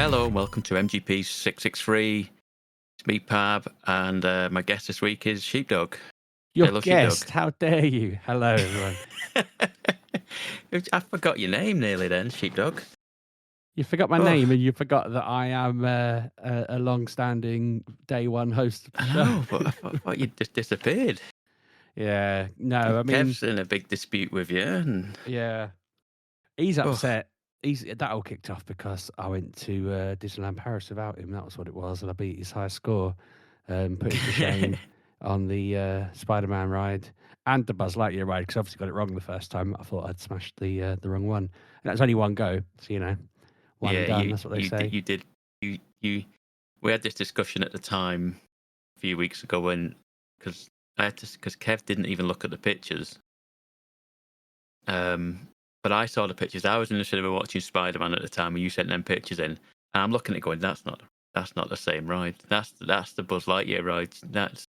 Hello and welcome to MGP663. It's me, Pab, and my guest this week is Sheepdog. Your Hello, guest, Sheepdog. how dare you? Hello, everyone. I forgot your name nearly then, Sheepdog. You forgot my name, and you forgot that I am a long-standing day one host of the show. I know, but I thought you just disappeared. Yeah, no, I mean... Kev's in a big dispute with you. And... Yeah. He's upset. That all kicked off because I went to Disneyland Paris without him. That was what it was, and I beat his high score. Put him to shame on the Spider-Man ride and the Buzz Lightyear ride, because obviously got it wrong the first time. I thought I'd smashed the wrong one. And that was only one go, so, you know, one and done, that's what they say. We had this discussion at the time a few weeks ago because Kev didn't even look at the pictures. But I saw the pictures. I was in the cinema watching Spider-Man at the time, and you sent them pictures in. And I'm looking at it going, that's not the same ride. That's the Buzz Lightyear ride. That's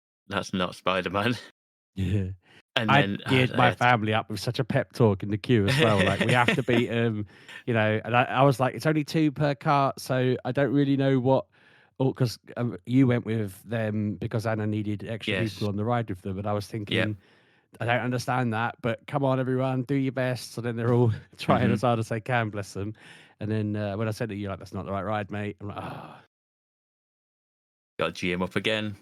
not Spider-Man. Yeah. And I then geared my family up with such a pep talk in the queue as well. Like, we have to beat him, you know. And I was like, it's only 2 per cart, so I don't really know what. Because you went with them because Anna needed extra people on the ride with them, and I was thinking, I don't understand that, but come on, everyone, do your best. So then they're all trying as hard as they can, bless them. And then when I said to you, like, that's not the right ride, mate, I'm like, oh. Got GM up again.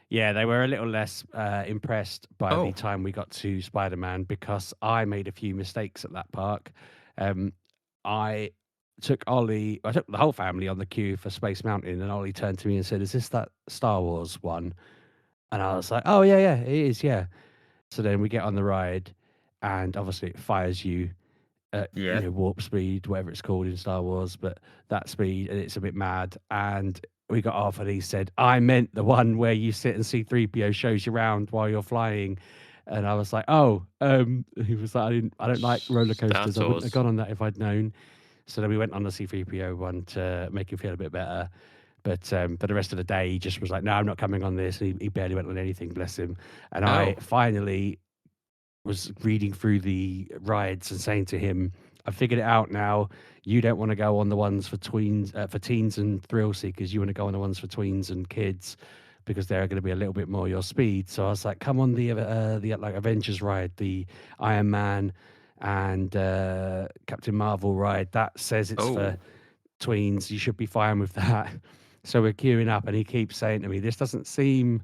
Yeah, they were a little less impressed by the time we got to Spider-Man, because I made a few mistakes at that park. I took the whole family on the queue for Space Mountain, and Ollie turned to me and said, "Is this that Star Wars one?" And I was like, "Oh, yeah, it is, yeah." So then we get on the ride, and obviously it fires you at warp speed, whatever it's called in Star Wars, but that speed, and it's a bit mad. And we got off, and he said, "I meant the one where you sit and C-3PO shows you around while you're flying." And I was like, "Oh," he was like, "I don't like roller coasters. I wouldn't have gone on that if I'd known." So then we went on the C-3PO one to make him feel a bit better. But for the rest of the day, he just was like, "No, I'm not coming on this." He barely went on anything, bless him. And I finally was reading through the rides and saying to him, "I figured it out now. You don't want to go on the ones for teens and thrill seekers. You want to go on the ones for tweens and kids, because they're going to be a little bit more your speed." So I was like, "Come on the like Avengers ride, the Iron Man and Captain Marvel ride. That says it's for tweens. You should be fine with that." So we're queuing up, and he keeps saying to me, "This doesn't seem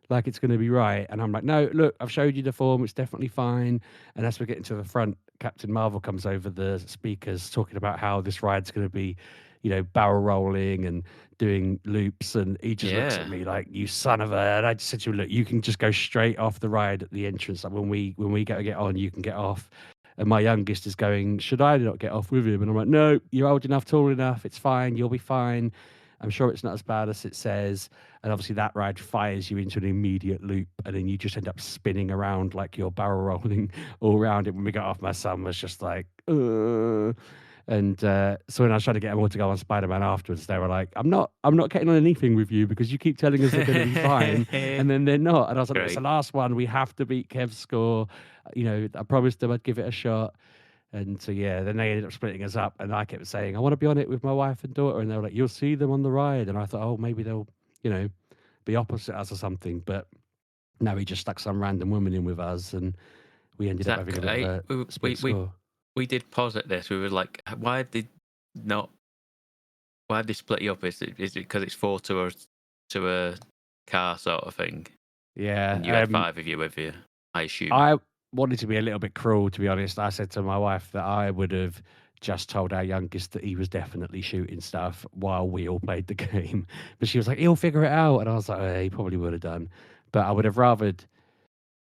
like it's going to be right." And I'm like, "No, look, I've showed you the form. It's definitely fine." And as we're getting to the front, Captain Marvel comes over the speakers talking about how this ride's going to be, you know, barrel rolling and doing loops. And he just looks at me like, "You son of a..." And I just said to him, "Look, you can just go straight off the ride at the entrance. Like, when we go to get on, you can get off." And my youngest is going, "Should I not get off with him?" And I'm like, "No, you're old enough, tall enough. It's fine. You'll be fine. I'm sure it's not as bad as it says." And obviously that ride fires you into an immediate loop, and then you just end up spinning around like you're barrel rolling all around it. When we got off, my son was just like, "Ugh." And so when I was trying to get them all to go on Spider-Man afterwards, they were like, I'm not getting on anything with you because you keep telling us they're going to be fine, and then they're not." And I was like, "It's the last one. We have to beat Kev's score. You know, I promised them I'd give it a shot." And so, yeah, then they ended up splitting us up, and I kept saying, "I want to be on it with my wife and daughter." And they were like, "You'll see them on the ride." And I thought, oh, maybe they'll, you know, be opposite us or something. But no, he just stuck some random woman in with us, and we ended up having a bit of a split score. We did pause at this. We were like, why did they split you up? Is it because it's 4 to a car sort of thing? Yeah. And you had 5 of you with you, I assume. I wanted to be a little bit cruel, to be honest. I said to my wife that I would have just told our youngest that he was definitely shooting stuff while we all played the game. But she was like, "He'll figure it out." And I was like, "Oh, he probably would have done." But I would have rathered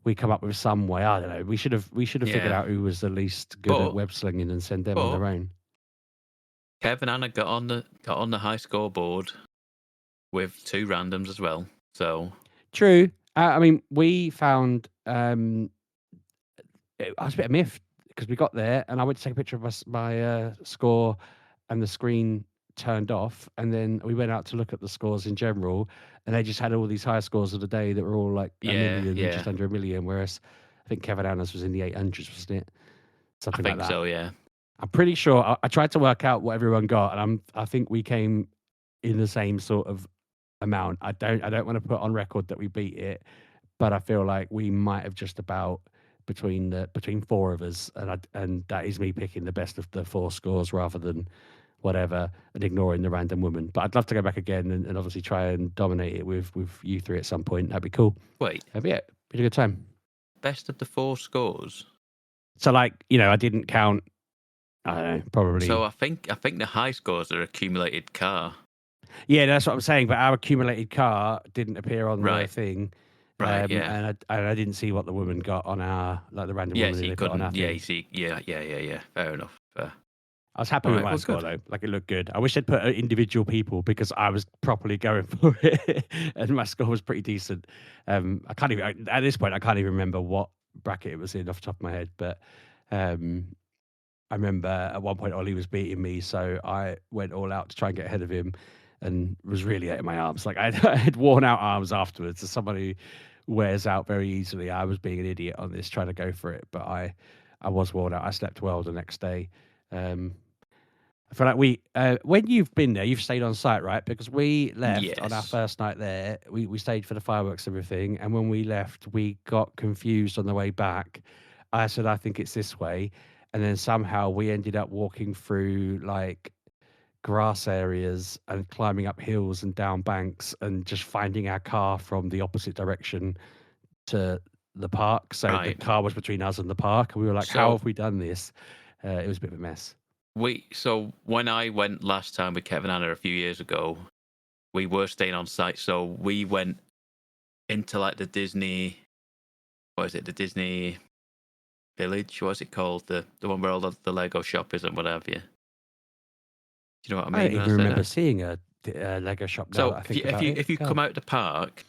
we come up with some way. I don't know. We should have figured out who was the least good at web slinging and send them on their own. Kev and Anna got on the high scoreboard with 2 randoms as well. So true. I mean, we found I was a bit of miffed because we got there and I went to take a picture of my score, and the screen turned off, and then we went out to look at the scores in general, and they just had all these high scores of the day that were all like a million, just under a million, whereas I think Kevin Anna's was in the 800s, wasn't it? Something like that. I think so, yeah. I'm pretty sure I tried to work out what everyone got, and I think we came in the same sort of amount. I don't want to put on record that we beat it, but I feel like we might have just about between four of us, and that is me picking the best of the four scores rather than whatever and ignoring the random woman. But I'd love to go back again and obviously try and dominate it with you three at some point. That'd be cool. Wait, But yeah, been a good time. best of the 4 scores. So like, I didn't count. I don't know, probably. So I think the high scores are accumulated car. Yeah, that's what I'm saying. But our accumulated car didn't appear on the thing. Right, yeah. And I didn't see what the woman got on our, like the random woman so they put on our thing. Yeah. Fair enough. Fair. I was happy with my score though. Like it looked good. I wish they'd put individual people because I was properly going for it, and my score was pretty decent. I can't even at this point. I can't even remember what bracket it was in off the top of my head. But I remember at one point Ollie was beating me, so I went all out to try and get ahead of him, and was really out of my arms. Like I had worn out arms afterwards. As someone who wears out very easily, I was being an idiot on this, trying to go for it. But I was worn out. I slept well the next day. I feel like when you've been there, you've stayed on site, right? Because we left on our first night there. We stayed for the fireworks and everything. And when we left, we got confused on the way back. I said, I think it's this way. And then somehow we ended up walking through like grass areas and climbing up hills and down banks and just finding our car from the opposite direction to the park. So the car was between us and the park. And we were like, how have we done this? It was a bit of a mess. So when I went last time with Kevin and Anna a few years ago, we were staying on site. So we went into like the Disney, what is it? The Disney Village? What's it called? The one where all the Lego shop is and what have you. Do you know what I mean? I don't even remember seeing a Lego shop. So if you come out the park,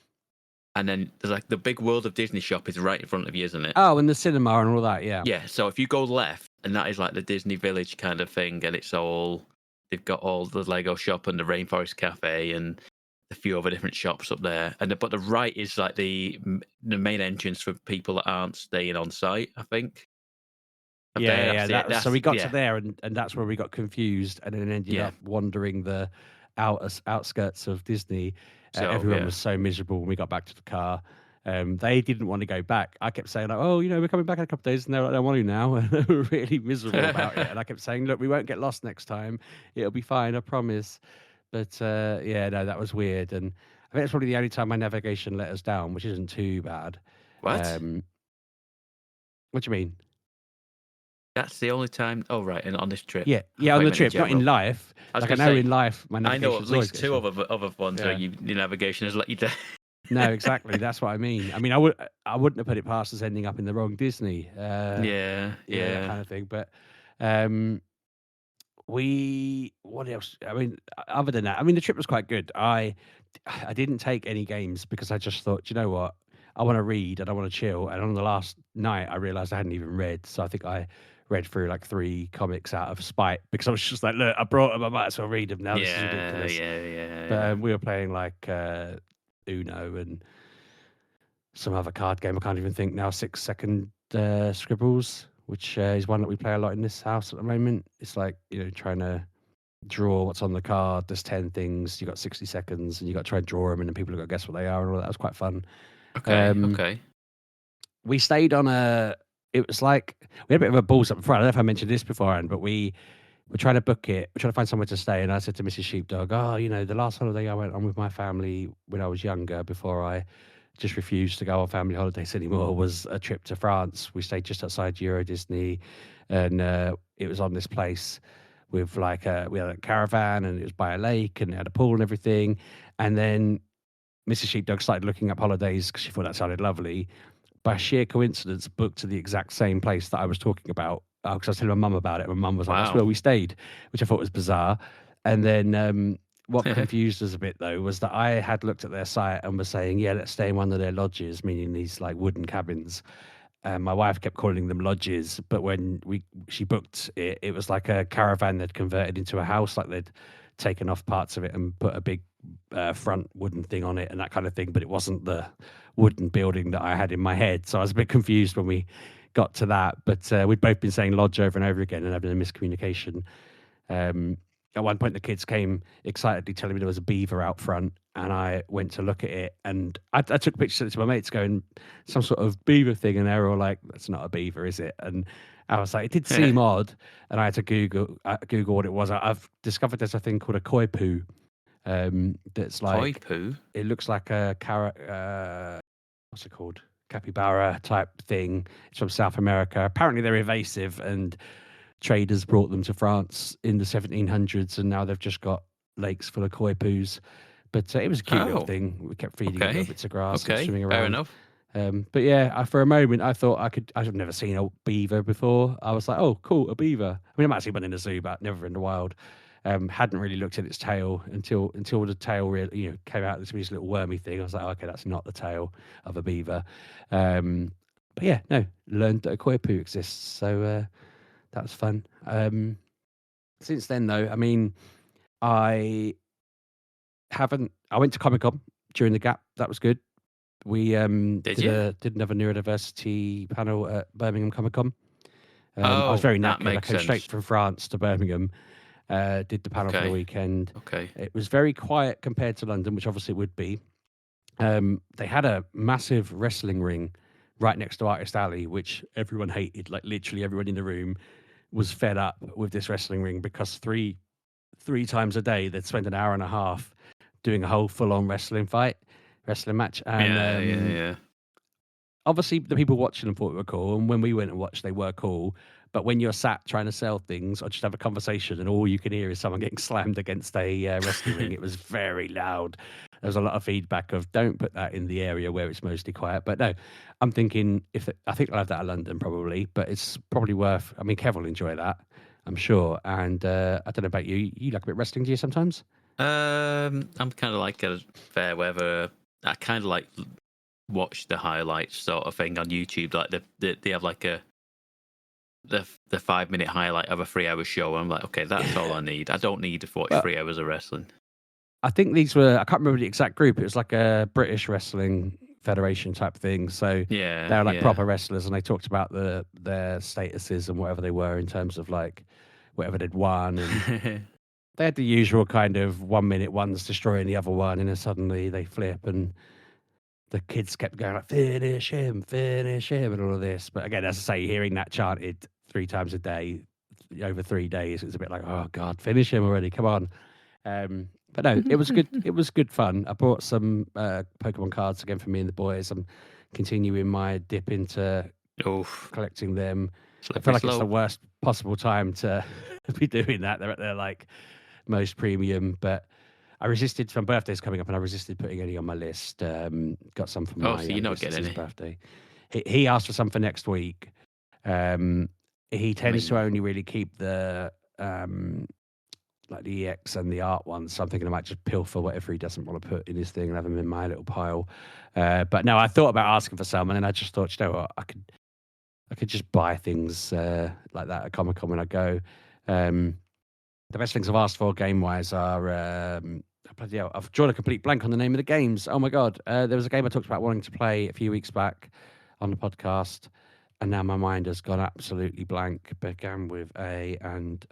and then there's like the big World of Disney shop is right in front of you, isn't it? Oh, and the cinema and all that, yeah. Yeah, so if you go left, and that is like the Disney Village kind of thing, and they've got all the Lego shop and the Rainforest Cafe and a few other different shops up there. But the right is like the main entrance for people that aren't staying on site, I think. So we got to there, and that's where we got confused, and then ended up wandering the outskirts of Disney. Everyone was so miserable when we got back to the car. They didn't want to go back. I kept saying, like, oh, we're coming back in a couple of days, and they're like, I don't want to now. And they were really miserable about it. And I kept saying, look, we won't get lost next time. It'll be fine, I promise. But that was weird. And I think it's probably the only time my navigation let us down, which isn't too bad. What? What do you mean? That's the only time. Oh, right, and on this trip. Yeah, on the trip, not in life. I know in life, my navigation. I know at least two other ones where your navigation has let you down. No, exactly. That's what I mean. I mean, I wouldn't have put it past us ending up in the wrong Disney. Yeah, that kind of thing. But what else? I mean, other than that, I mean, the trip was quite good. I didn't take any games because I just thought, you know what, I want to read and I want to chill. And on the last night, I realized I hadn't even read, so I think I read through like 3 comics out of spite because I was just like, look, I brought them, I might as well read them now. This is ridiculous. Yeah. But we were playing like Uno and some other card game. I can't even think now. 6 Second Scribbles, which is one that we play a lot in this house at the moment. It's like, trying to draw what's on the card. There's 10 things. You got 60 seconds, and you got to try and draw them, and then people have got to guess what they are, and all that. Was quite fun. Okay. We stayed on it was like we had a bit of a balls up front. I don't know if I mentioned this beforehand, but we were trying to book it. We're trying to find somewhere to stay, and I said to Mrs. Sheepdog, the last holiday I went on with my family when I was younger, before I just refused to go on family holidays anymore, was a trip to France. We stayed just outside Euro Disney, and it was on this place with we had a caravan, and it was by a lake, and it had a pool and everything. And then Mrs. Sheepdog started looking up holidays because she thought that sounded lovely. By sheer coincidence, booked to the exact same place that I was talking about, because I was telling my mum about it. My mum was like, that's where we stayed, which I thought was bizarre. And then what confused us a bit, though, was that I had looked at their site and was saying, let's stay in one of their lodges, meaning these like wooden cabins. And my wife kept calling them lodges, but when she booked it, it was like a caravan they'd converted into a house, like they'd taken off parts of it and put a big front wooden thing on it and that kind of thing, but it wasn't the wooden building that I had in my head. So I was a bit confused when we got to that, but we'd both been saying lodge over and over again and having a miscommunication. At one point, the kids came excitedly telling me there was a beaver out front, and I went to look at it, and I took pictures to my mates going, some sort of beaver thing, and they were all like, that's not a beaver, is it? And I was like, it did seem odd, and I had to Google what it was. I've discovered there's a thing called a koi poo. That's like, Koi poo? it looks like a what's it called? Capybara type thing. It's from South America. Apparently they're invasive, and traders brought them to France in the 1700s, and now they've just got lakes full of koi poos. But it was a cute little thing. We kept feeding it little bits of grass and swimming around. Fair enough. But yeah, for a moment, I thought I've never seen a beaver before. I was like, oh, cool, a beaver. I mean, I've actually been in a zoo, but never in the wild. Hadn't really looked at its tail until the tail really, came out this little wormy thing. I was like, oh, okay, that's not the tail of a beaver. But yeah, no, learned that a koi poo exists. So that was fun. Since then, though, I mean, I went to Comic-Con during the gap. That was good. We did another neurodiversity panel at Birmingham Comic-Con. I was very knackered. I came straight from France to Birmingham. Did the panel for the weekend. Okay. It was very quiet compared to London, which obviously it would be. They had a massive wrestling ring right next to Artist Alley, which everyone hated. Like literally everyone in the room was fed up with this wrestling ring because three times a day they'd spend an hour and a half doing a whole full-on wrestling match. And yeah. Obviously the people watching them thought it were cool, and when we went and watched, they were cool. But when you're sat trying to sell things or just have a conversation and all you can hear is someone getting slammed against a wrestling ring, it was very loud. There was a lot of feedback of don't put that in the area where it's mostly quiet. But no, I'm thinking I think I'll have that in London probably, but it's probably worth. I mean, Kev will enjoy that, I'm sure. And I don't know about you. You like a bit of wrestling, do you sometimes? I'm kind of like a fair weather. I kind of like watch the highlights sort of thing on YouTube. Like they have like the 5-minute highlight of a 3-hour show. I'm like, okay, that's all I need. I don't need to watch 3 hours of wrestling. I think these were, I can't remember the exact group. It was like a British Wrestling Federation type thing. So yeah, they're like proper wrestlers, and they talked about their statuses and whatever they were in terms of like whatever they'd won. And they had the usual kind of 1 minute one's destroying the other one, and then suddenly they flip, and the kids kept going like, finish him, and all of this. But again, as I say, hearing that chanted 3 times a day over 3 days, it's a bit like, oh God, finish him already, come on. But no, it was good. It was good fun. I bought some Pokemon cards again for me and the boys. I'm continuing my dip into collecting them. I feel like it's the worst possible time to be doing that. They're at their like most premium, but I resisted. My birthday's coming up, and I resisted putting any on my list. Got some for my so you're not getting any birthday. He asked for some for next week. He tends to only really keep the like the EX and the art ones. So I'm thinking I might just pilfer whatever he doesn't want to put in his thing and have them in my little pile. But no, I thought about asking for some, and then I just thought, you know what, I could just buy things like that at Comic-Con when I go. The best things I've asked for game-wise are... I've drawn a complete blank on the name of the games. Oh my God. There was a game I talked about wanting to play a few weeks back on the podcast, and now my mind has gone absolutely blank. Began with A and...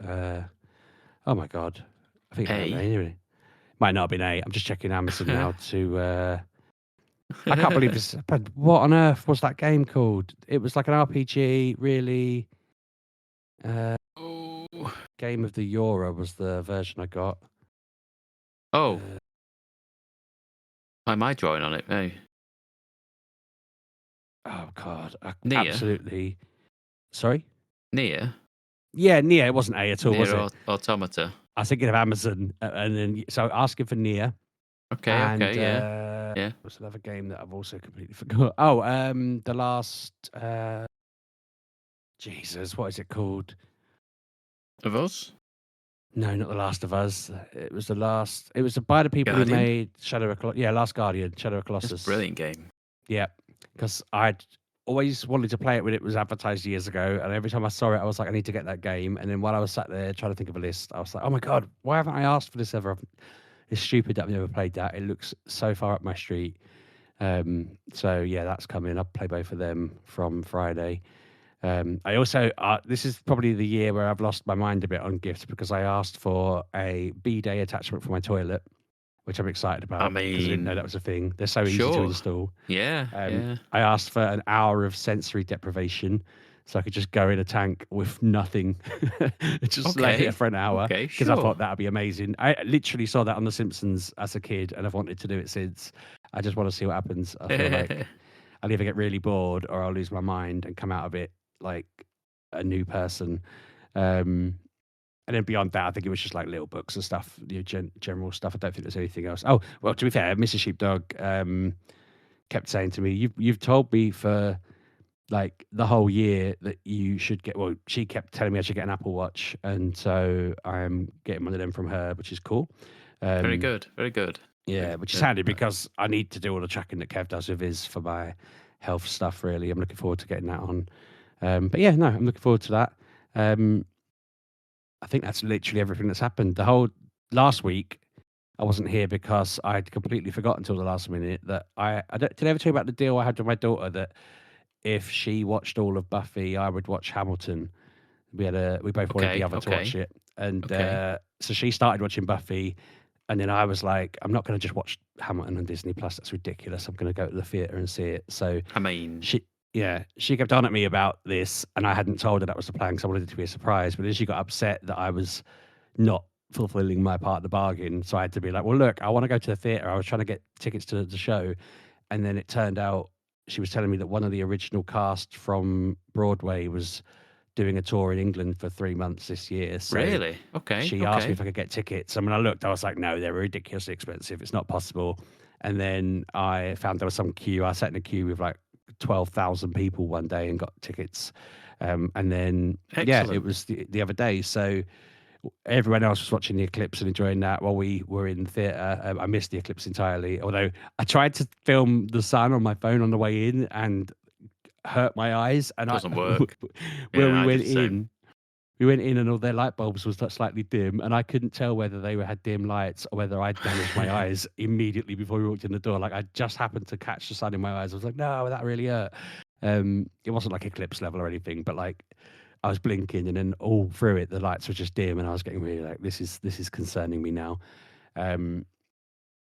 oh my God. I think it anyway. Might not have been A. I'm just checking Amazon now to... I can't believe this. What on earth was that game called? It was like an RPG, really... Game of the Euro was the version I got. Oh. Why am I drawing on it? Hey. Oh, God. Nier? Absolutely. Sorry? Nier? Yeah, Nier. It wasn't A at all, was Nier it? Automata. I was thinking of Amazon. And then, so asking for Nier. Okay, yeah. What's another game that I've also completely forgot? Oh, the last... Jesus, what is it called? Of Us? No, not The Last of Us. It was the last... It was by the people who made Shadow of Colossus. Yeah, Last Guardian, Shadow of Colossus. It's a brilliant game. Yeah, because I'd always wanted to play it when it was advertised years ago, and every time I saw it, I was like, I need to get that game. And then while I was sat there trying to think of a list, I was like, oh my God, why haven't I asked for this ever? It's stupid that I've never played that. It looks so far up my street. So yeah, that's coming. I'll play both of them from Friday. I also this is probably the year where I've lost my mind a bit on gifts because I asked for a bidet attachment for my toilet, which I'm excited I about because I didn't know that mean, was a thing. They're so easy to sure. install. Yeah, yeah. I asked for an hour of sensory deprivation so I could just go in a tank with nothing, just lay there Okay. for an hour Okay, because I thought sure. that would be amazing. I literally saw that on The Simpsons as a kid and I've wanted to do it since. I just want to see what happens. I feel like I'll either get really bored or I'll lose my mind and come out of it like a new person. Um, and then beyond that, I think it was just like little books and stuff, general stuff. I don't think there's anything else. Oh, well, to be fair, Mrs. Sheepdog kept saying to me, "You've told me for like the whole year that you should get." Well, she kept telling me I should get an Apple Watch, and so I'm getting one of them from her, which is cool. Very Um, good. Very good. yeah, which is handy because I need to do all the tracking that Kev does with his for my health stuff. Really, I'm looking forward to getting that on. But yeah, no, I'm looking forward to that. I think that's literally everything that's happened. The whole last week, I wasn't here because I'd completely forgotten until the last minute that did I ever tell you about the deal I had with my daughter that if she watched all of Buffy, I would watch Hamilton. We both wanted the Okay, other to watch okay, it, and okay. so she started watching Buffy, and then I was like, I'm not going to just watch Hamilton on Disney Plus. That's ridiculous. I'm going to go to the theater and see it. So I mean, she, yeah, she kept on at me about this, and I hadn't told her that was the plan because I wanted it to be a surprise. But then she got upset that I was not fulfilling my part of the bargain. So I had to be like, well, look, I want to go to the theater. I was trying to get tickets to the show. And then it turned out she was telling me that one of the original cast from Broadway was doing a tour in England for 3 months this year. So really? Okay, she asked me okay. if I could get tickets. And when I looked, I was like, no, they're ridiculously expensive. It's not possible. And then I found there was some queue. I sat in a queue with like 12,000 people one day and got tickets. And then, yeah, it Excellent. was the other day. So everyone else was watching the eclipse and enjoying that while we were in the theater. I missed the eclipse entirely, although I tried to film the sun on my phone on the way in and hurt my eyes. And I, Doesn't work. where Yeah, I did the same. we went in and all their light bulbs was slightly dim, and I couldn't tell whether they had dim lights or whether I'd damaged my eyes immediately before we walked in the door. Like I just happened to catch the sun in my eyes. I was like, no, that really hurt. It wasn't like eclipse level or anything, but like I was blinking, and then all through it, the lights were just dim, and I was getting really like, this is concerning me now. Um,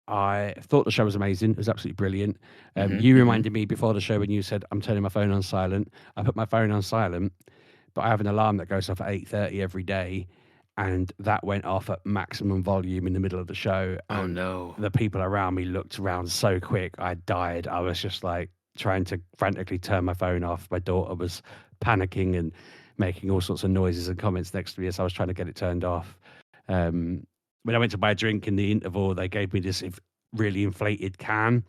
I thought the show was amazing. It was absolutely brilliant. Mhm, You mhm. reminded me before the show when you said I'm turning my phone on silent. I put my phone on silent, but I have an alarm that goes off at 8:30 every day, and that went off at maximum volume in the middle of the show. Oh, And no. the people around me looked around so quick, I died. I was just like trying to frantically turn my phone off. My daughter was panicking and making all sorts of noises and comments next to me as I was trying to get it turned off. Um, when I went to buy a drink in the interval, they gave me this really inflated can.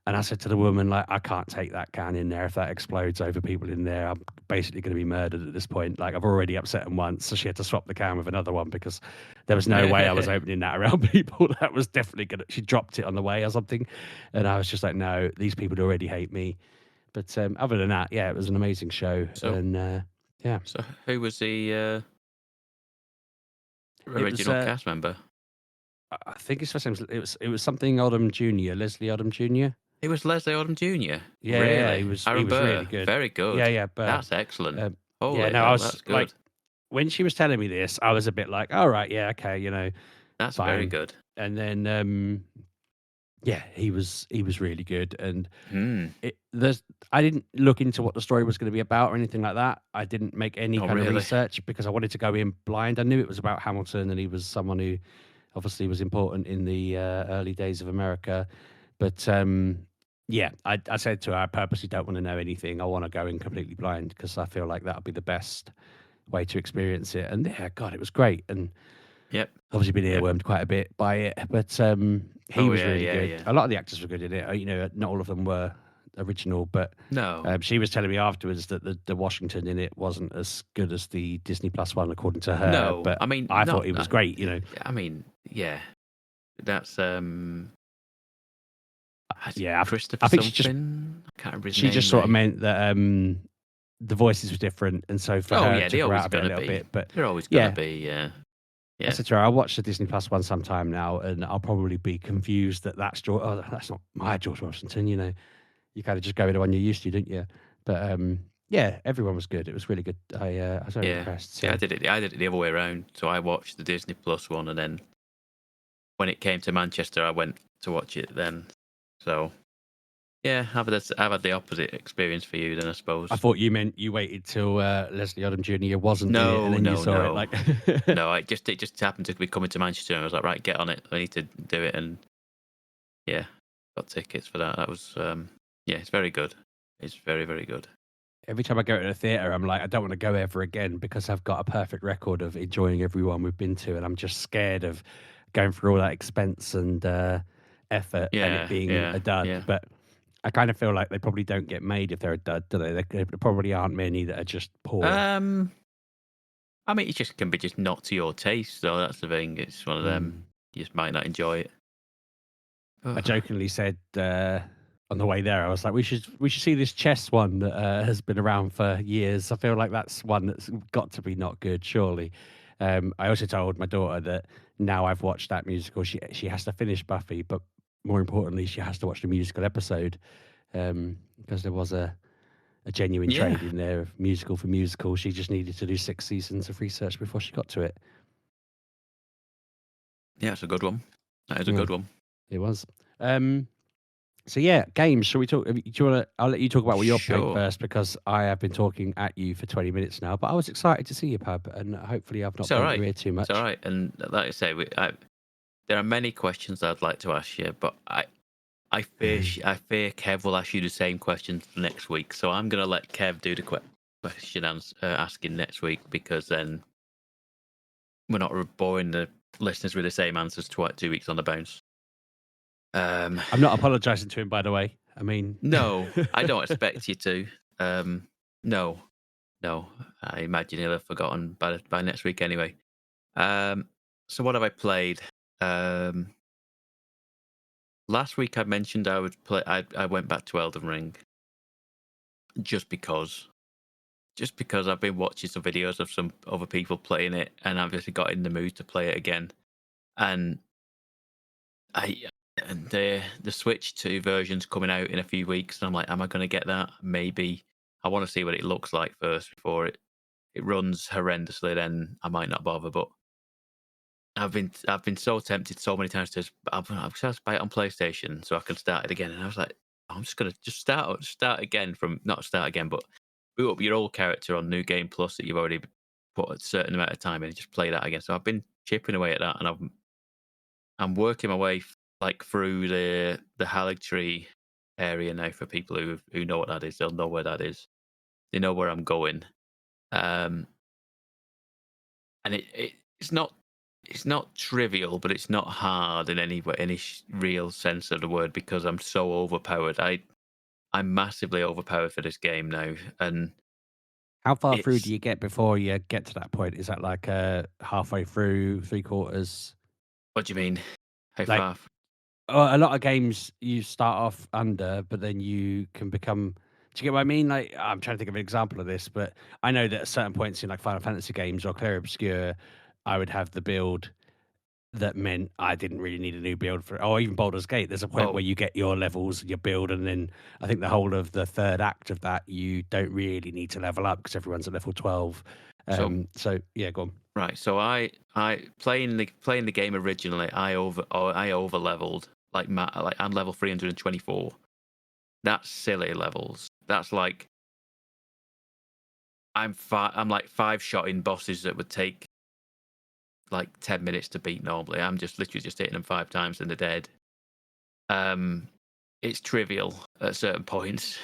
And I said to the woman, like, I can't take that can in there. If that explodes over people in there, I'm basically going to be murdered at this point. Like, I've already upset them once. So she had to swap the can with another one because there was no way I was opening that around people. That was definitely going to, she dropped it on the way or something. And I was just like, no, these people already hate me. But other than that, yeah, it was an amazing show. So And yeah, so who was the, it was, original cast member? I think his first name was, it was something Odom Jr., Leslie Odom Jr. It was Leslie Odom Jr.? Yeah, yeah, yeah, Really? he Aaron was really Burr? good. Very Yeah, good. yeah, but That's excellent. yeah, Holy no, I hell, was that's like, good. when she was telling me this, I was a bit like, all right, yeah, okay, That's very fine. good. And then, yeah, he was really good, and Hmm. I didn't look into what the story was going to be about or anything like that. I didn't make any Oh, kind of really? research because I wanted to go in blind. I knew it was about Hamilton, and he was someone who obviously was important in the early days of America. But yeah, I said to her, I purposely don't want to know anything. I want to go in completely blind because I feel like that would be the best way to experience it. And yeah, God, it was great. And Yep. obviously been Yep. earwormed quite a bit by it, but he Oh, was yeah, really yeah, good. yeah. A lot of the actors were good in it. Not all of them were original, but No. she was telling me afterwards that the Washington in it wasn't as good as the Disney Plus one, according to her. No. But I mean, I thought not he was that. great. I mean, yeah. That's, Yeah, Christopher I think she just something? I can't remember his she just name sort of now. meant that the voices were different, and so for Oh, her it yeah, they took her always out of it a gonna little be. bit. But They're always gonna yeah, be, yeah. I Yeah. said to her, I'll watch the Disney Plus one sometime now, and I'll probably be confused that that's George. Oh, that's not my George Washington. You kind of just go with the one you're used to, don't you? But Yeah, everyone was good. It was really good. I was very Yeah, impressed. yeah. So I did it the other way around. So I watched the Disney Plus one, and then when it came to Manchester, I went to watch it then. So yeah, I've had the opposite experience for you then, I I suppose. thought you meant you waited till Leslie Odom Jr. wasn't in it and No, then you no, saw it. no, Like, no. It just happened to be coming to Manchester, and I was like, right, get on it. I need to do it, and yeah, got tickets for that. That was yeah, it's very good. It's very, very good. every time I go to the theater, I'm like, I don't want to go ever again because I've got a perfect record of enjoying everyone we've been to, and I'm just scared of going through all that expense and effort and it Yeah, being yeah, a dud. yeah. But I kind of feel like they probably don't get made if they're a dud, do they? There probably aren't many that are just poor. Um, I mean, it just can be just not to your taste, so that's the thing. It's one of them. Mm. You just might not enjoy it. I Ugh. jokingly said on the way there, I was like, we should see this chess one that has been around for years. I feel like that's one that's got to be not good, surely. I also told my daughter that now I've watched that musical, she has to finish Buffy, but more importantly, she has to watch the musical episode because there was a genuine Yeah, trade in there of musical for musical. She just needed to do 6 seasons of research before she got to it. yeah, it's a good one. That is a Yeah, good one. it was. Um, So yeah, games. Shall we talk? Do you want to? I'll let you talk about what you're playing Sure, first because I have been talking at you for 20 minutes now. But I was excited to see you, pub, and hopefully I've it's not all burnt your right. ear too It's all much. right. And like I say, there are many questions I'd like to ask you, but I fear Kev will ask you the same questions next week. So I'm gonna let Kev do the question asking next week because then we're not boring the listeners with the same answers 2 weeks on the bounce. Um, I'm not apologising to him, by the way. I mean, no, I don't expect you to. Um, no, no. I imagine he'll have forgotten by next week anyway. Um, so what have I played? Um, Last week I mentioned I would play. I went back to Elden Ring just because. Just because I've been watching some videos of some other people playing it, and I've just got in the mood to play it again. And I and the Switch 2 version's coming out in a few weeks, and I'm like, am I going to get that? Maybe. I want to see what it looks like first before it runs horrendously. Then I might not bother. But I've been so tempted so many times to I've just buy it on PlayStation so I can start it again. And I was like, I'm just gonna just start again from not start again, but boot up your old character on New Game Plus that you've already put a certain amount of time in and just play that again. So I've been chipping away at that, and I'm working my way like through the Haligtree area now. For people who know what that is, they'll know where that is. They know where I'm going. Um, and it's not trivial, but it's not hard in any real sense of the word because I'm so overpowered. I'm massively overpowered for this game now, and how far through do it's you get before you get to that point? Is that like halfway through, three quarters? what do you mean? How Like far? a lot of games you start off under, but then you can become. Do you get what I mean? Like I'm trying to think of an example of this, but I know that at certain points in like Final Fantasy games or Clear Obscure, I would have the build that meant I didn't really need a new build for, or even Baldur's Gate. There's a point where Oh, you get your levels, your build, and then I think the whole of the third act of that, you don't really need to level up because everyone's at level 12. so So yeah, go on. right. So I playing the game originally. I over leveled like I'm level 324. That's silly levels. That's like I'm like five shotting bosses that would take like 10 minutes to beat normally. I'm just literally just hitting them 5 times and they're dead. Um, it's trivial at certain points.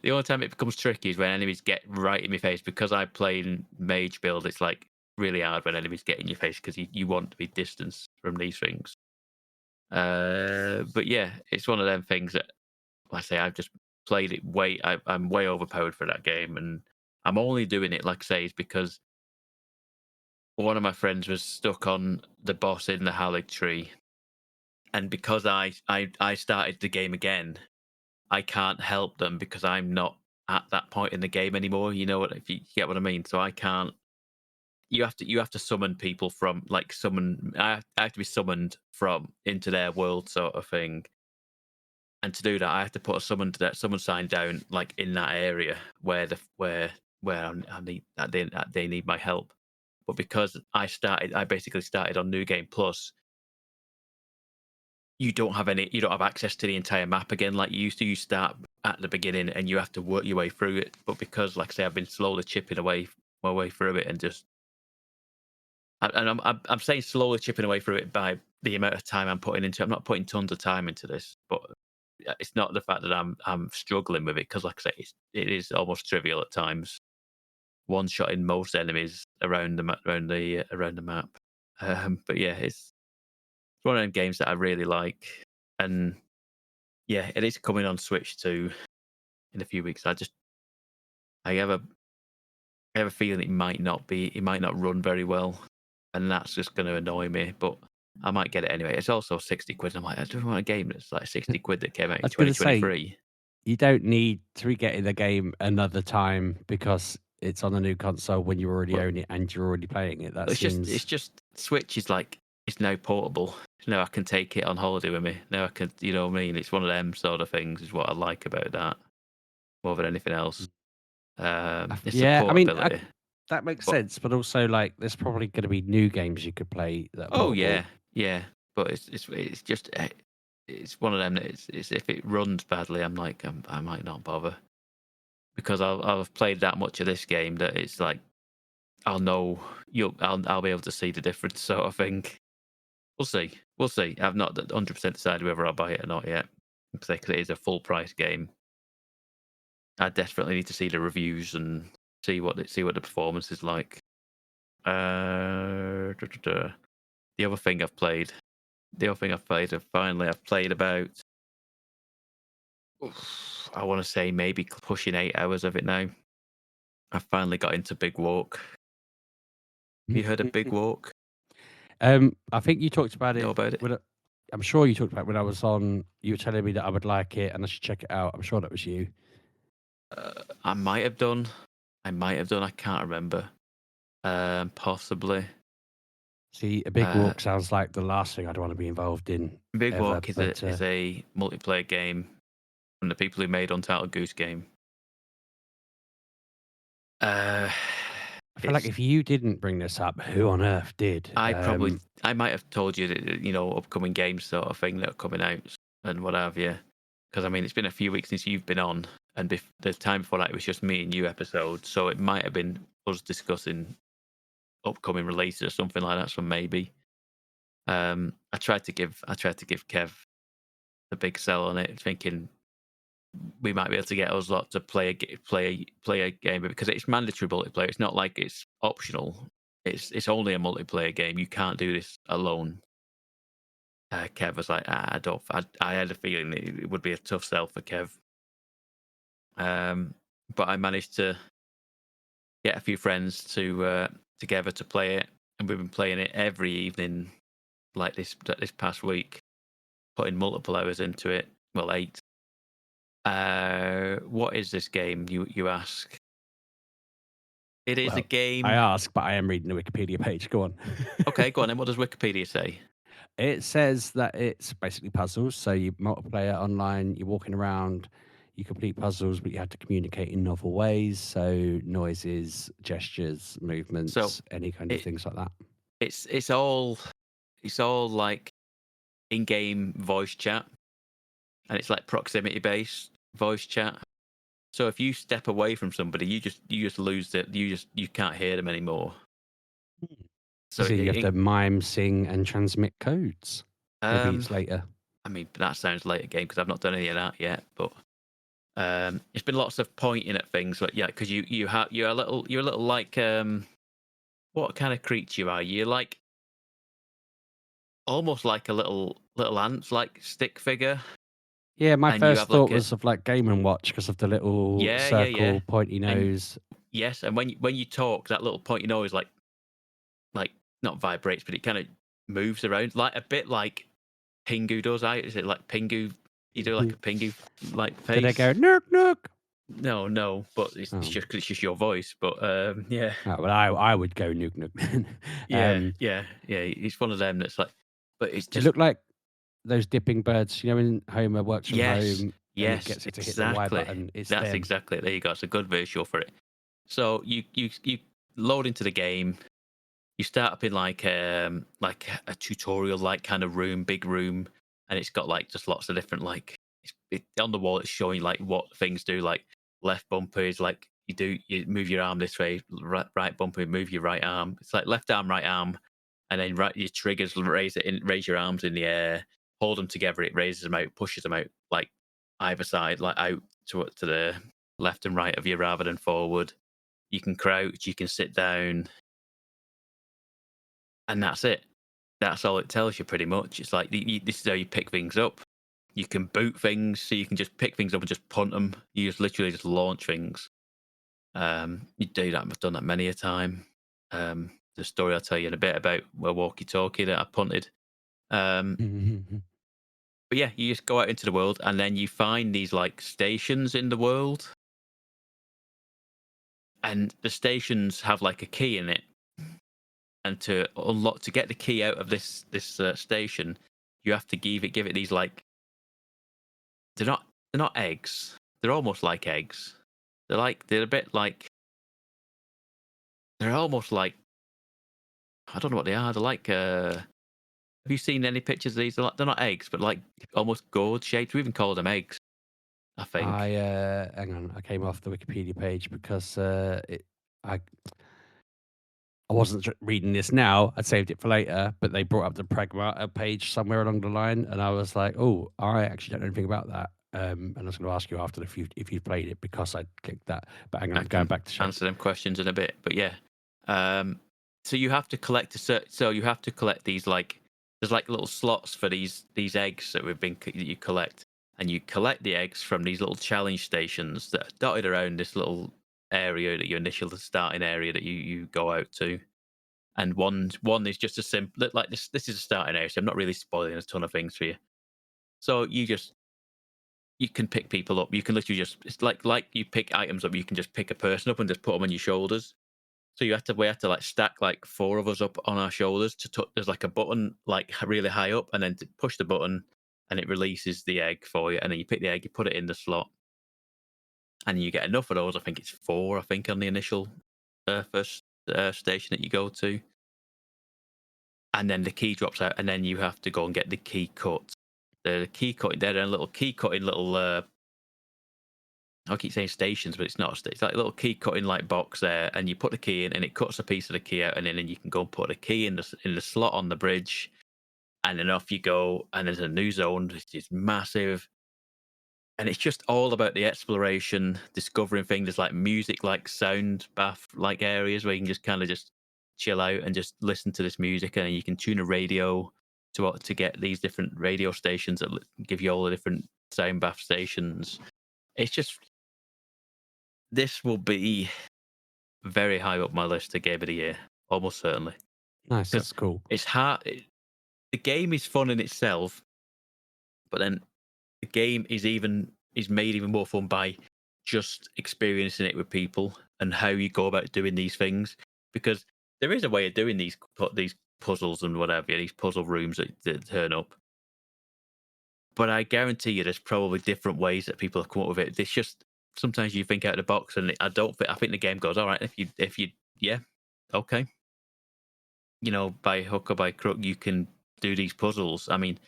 The only time it becomes tricky is when enemies get right in my face. Because I play in mage build, it's like really hard when enemies get in your face because you want to be distanced from these things. But yeah, it's one of them things that like I say I've just played it I'm way overpowered for that game, and I'm only doing it like I say is because one of my friends was stuck on the boss in the Halig tree, and because I started the game again, I can't help them because I'm not at that point in the game anymore. You know what? If you get what I mean. So I can't. You have to summon people from like summon. I have to be summoned from into their world, sort of thing. And to do that, I have to put a summon sign down like in that area where I need that they need my help. But because I basically started on New Game Plus, you don't have access to the entire map again like you used to. You start at the beginning and you have to work your way through it. But because, like I say, I've been slowly chipping away my way through it, and I'm saying slowly chipping away through it by the amount of time I'm putting into it. I'm not putting tons of time into this, but it's not the fact that I'm struggling with it, because, like I say, it is almost trivial at times. One shotting most enemies around the map. But yeah, it's one of them games that I really like, and yeah, it is coming on Switch too in a few weeks. I have a feeling it might not run very well, and that's just going to annoy me. But I might get it anyway. It's also 60 quid. I'm like, I don't want a game that's like 60 quid that came out I in was going to say, 2023. you don't need to get in the game another time because it's on a new console when you already But own it and you're already playing it. That it's seems just Switch is like, it's now portable. Now I can take it on holiday with me. Now I can, you know what I mean? It's one of them sort of things is what I like about that more than anything else. It's the yeah. I mean, portability. that makes But sense. But also, like, there's probably going to be new games you could play that are oh portable. yeah. But it's just it's one of them that it's if it runs badly, I'm like I might not bother, because I've played that much of this game that it's like I'll know I'll be able to see the difference, sort of thing. We'll see. We'll see. I've not 100% decided whether I'll buy it or not yet, because it is a full price game. I desperately need to see the reviews and see what the performance is like. The other thing I've played, I've played about, I want to say maybe pushing 8 hours of it now. I finally got into Big Walk. Have you heard of Big Walk? I think you talked about Know it. about it? I'm sure you talked about it when I was on. You were telling me that I would like it and I should check it out. I'm sure that was you. I might have done. I can't remember. Possibly. See, a big walk sounds like the last thing I'd want to be involved in. Big ever, Walk is but, a multiplayer game from the people who made Untitled Goose Game. I feel like if you didn't bring this up, who on earth did? I might have told you that, upcoming games sort of thing that are coming out and what have you. Because I mean, it's been a few weeks since you've been on, and the time before that it was just me and you episode, so it might have been us discussing upcoming releases or something like that. So maybe I tried to give Kev the big sell on it, thinking we might be able to get us lot to play a game, because it's mandatory multiplayer. It's not like it's optional. It's only a multiplayer game. You can't do this alone. Kev was like, I had a feeling it would be a tough sell for Kev. But I managed to get a few friends together to play it, and we've been playing it every evening, like this past week, putting multiple hours into it. Well, 8. What is this game? You ask. It is a game. I ask, but I am reading the Wikipedia page. Go on. Okay, go on then. What does Wikipedia say? It says that it's basically puzzles. So you multiplayer online, you're walking around, you complete puzzles, but you have to communicate in novel ways. So noises, gestures, movements, any kind of things like that. It's all like in-game voice chat, and it's like proximity based voice chat. So if you step away from somebody, you just lose it. You can't hear them anymore. So you have to mime, sing, and transmit codes. Maybe it's later. I mean, that sounds later game, because I've not done any of that yet. But it's been lots of pointing at things, but yeah, because you're a little like what kind of creature are you? Like almost like a little ant, like stick figure. Yeah, my first thought was of like Game & Watch because of the little circle, pointy nose. Yes, and when you talk, that little pointy nose like not vibrates, but it kind of moves around, like a bit like Pingu does. Is it like Pingu? You do like a Pingu like face. Did I go nook nook? No, but it's just your voice. But yeah. Oh, well, I would go nook nook. Yeah. It's one of them that's like, but it's just. It looked like those dipping birds, you know, when Homer works from Yes, home and he yes, gets it to hit the Y exactly. button, it's That's them. exactly there you go. It's a good visual for it. So you load into the game. You start up in like a tutorial like kind of room, big room, and it's got like just lots of different like on the wall. It's showing like what things do. Like left bumper is like you move your arm this way, right bumper move your right arm. It's like left arm, right arm, and then right your triggers raise your arms in the air, hold them together. It raises them out, pushes them out like either side, like out to the left and right of you rather than forward. You can crouch, you can sit down, and that's it. That's all it tells you pretty much. It's like this is how you pick things up. You can boot things, so you can just pick things up and just punt them. You just literally just launch things. You do that. I've done that many a time. The story I'll tell you in a bit about a walkie-talkie that I punted. But yeah, you just go out into the world and then you find these like stations in the world, and the stations have like a key in it. And to get the key out of this station, you have to give it these like they're not eggs. They're almost like eggs. They're a bit like they're almost like I don't know what they are. They're like have you seen any pictures of these? They're not eggs, but like almost gourd shaped. We even call them eggs, I think. Hang on, I came off the Wikipedia page because I I wasn't reading this now. I'd saved it for later, but they brought up the Pragmata page somewhere along the line, and I was like, "Oh, I actually don't know anything about that." And I was going to ask you after if you've played it because I clicked that. But hang on, I I'm going can back to answer them questions in a bit, but yeah. So you have to collect so you have to collect these like there's like little slots for these eggs that you collect, and you collect the eggs from these little challenge stations that are dotted around this little area that your initial starting area that you go out to. And one is just a simple like this is a starting area, so I'm not really spoiling a ton of things for you. So you can pick people up. You can literally just it's like you pick items up. You can just pick a person up and just put them on your shoulders. So we have to like stack like four of us up on our shoulders there's like a button like really high up, and then to push the button, and it releases the egg for you. And then you pick the egg, you put it in the slot, and you get enough of those. I think it's four. I think on the initial first station that you go to, and then the key drops out, and then you have to go and get the key cut. The key cutting, they're a little key cutting little I keep saying stations, but it's not a station. It's like a little key cutting like box there, and you put the key in, and it cuts a piece of the key out, and then you can go and put the key in the slot on the bridge, and then off you go. And there's a new zone, which is massive, and it's just all about the exploration, discovering things. There's like music, like sound bath, like areas where you can just kind of just chill out and just listen to this music, and you can tune a radio to get these different radio stations that give you all the different sound bath stations. It's just this will be very high up my list to game of the year, almost certainly. nice. Because That's cool. it's hard. The game is fun in itself, but then the game is made even more fun by just experiencing it with people and how you go about doing these things. Because there is a way of doing these puzzles and whatever, these puzzle rooms that turn up. But I guarantee you, there's probably different ways that people have come up with it. It's just sometimes you think out of the box, and I don't think. I think the game goes all right if you yeah, okay, by hook or by crook, you can do these puzzles. I mean,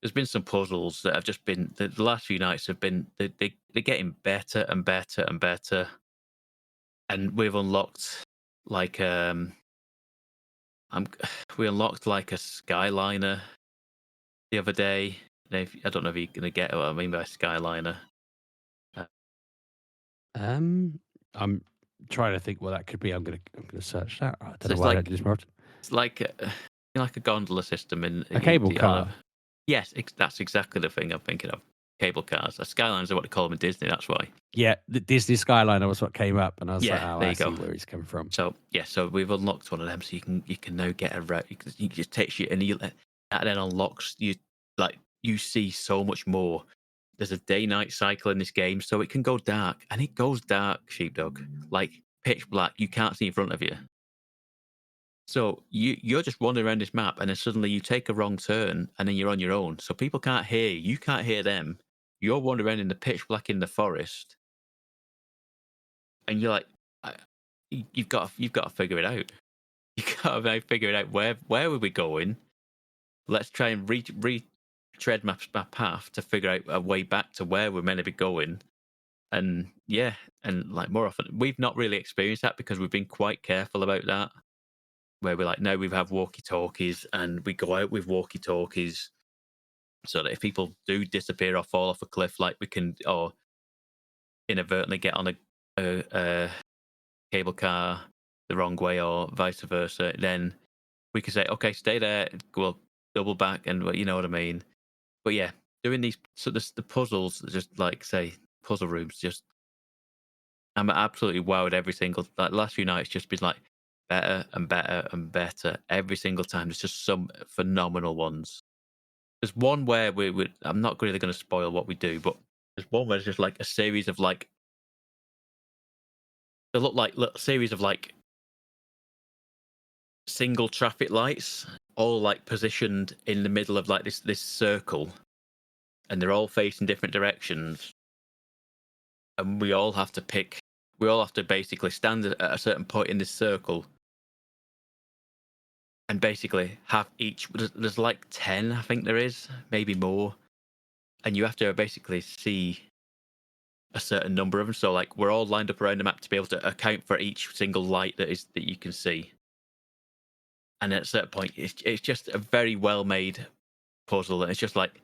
there's been some puzzles that have just been the last few nights have been they're getting better and better and better, and we've unlocked like I'm we unlocked like a Skyliner the other day. I don't know if you're gonna get what I mean by Skyliner. Uh, Um, I'm trying to think what that could be. I'm gonna search that. I don't so know why I don't do this more often. it's like a gondola system A cable on a car. yes, that's exactly the thing I'm thinking of. Cable cars. Skylines are what they call them in Disney. That's why. Yeah, the Disney Skyliner was what came up, and I was like, Yeah, "Oh, there I you go. see where he's coming from." So yeah, so we've unlocked one of them, so you can now get a route. You can just takes you, and that then unlocks you. Like you see so much more. There's a day-night cycle in this game, so it can go dark, and it goes dark, Sheepdog, like pitch black. You can't see in front of you. So you're just wandering around this map, and then suddenly you take a wrong turn, and then you're on your own. So people can't hear you. You can't hear them. You're wandering around in the pitch black in the forest, and you're like, you've got to figure it out. You got to figure it out. Where are we going? Let's try and retread my path to figure out a way back to where we're meant to be going. And yeah, and like more often, we've not really experienced that because we've been quite careful about that. Where we're like, no, we have walkie-talkies, and we go out with walkie-talkies, so that if people do disappear or fall off a cliff, like we can, or inadvertently get on a cable car the wrong way, or vice versa, then we can say, okay, stay there, we'll double back, and you know what I mean. But yeah, doing these, so the puzzles, just like say puzzle rooms, just I'm absolutely wowed every single, like last few nights just been like better and better and better every single time. There's just some phenomenal ones. There's one where I'm not really going to spoil what we do, but there's one where it's just like a series of like, they look like series of like single traffic lights, all like positioned in the middle of like this circle, and they're all facing different directions, and we all have to basically stand at a certain point in this circle and basically have each, there's like 10, I think there is, maybe more, and you have to basically see a certain number of them. So like we're all lined up around the map to be able to account for each single light that you can see. And at a certain point, it's just a very well made puzzle, and it's just like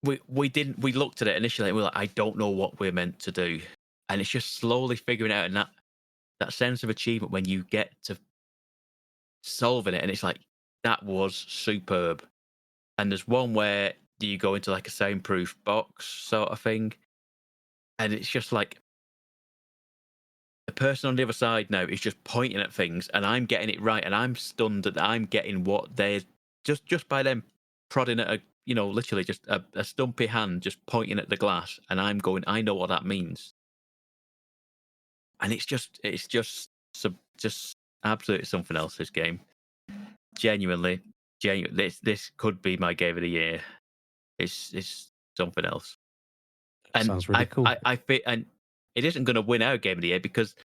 we looked at it initially and we were like, I don't know what we're meant to do, and it's just slowly figuring it out, and that sense of achievement when you get to solving it, and it's like, that was superb. And there's one where you go into like a soundproof box sort of thing, and it's just like the person on the other side now is just pointing at things, and I'm getting it right, and I'm stunned that I'm getting what they're just by them prodding at literally just a stumpy hand just pointing at the glass, and I'm going, I know what that means. And it's just absolutely something else, this game. Genuinely, this could be my game of the year. It's something else. And Sounds really cool. I fit, and it isn't going to win our game of the year because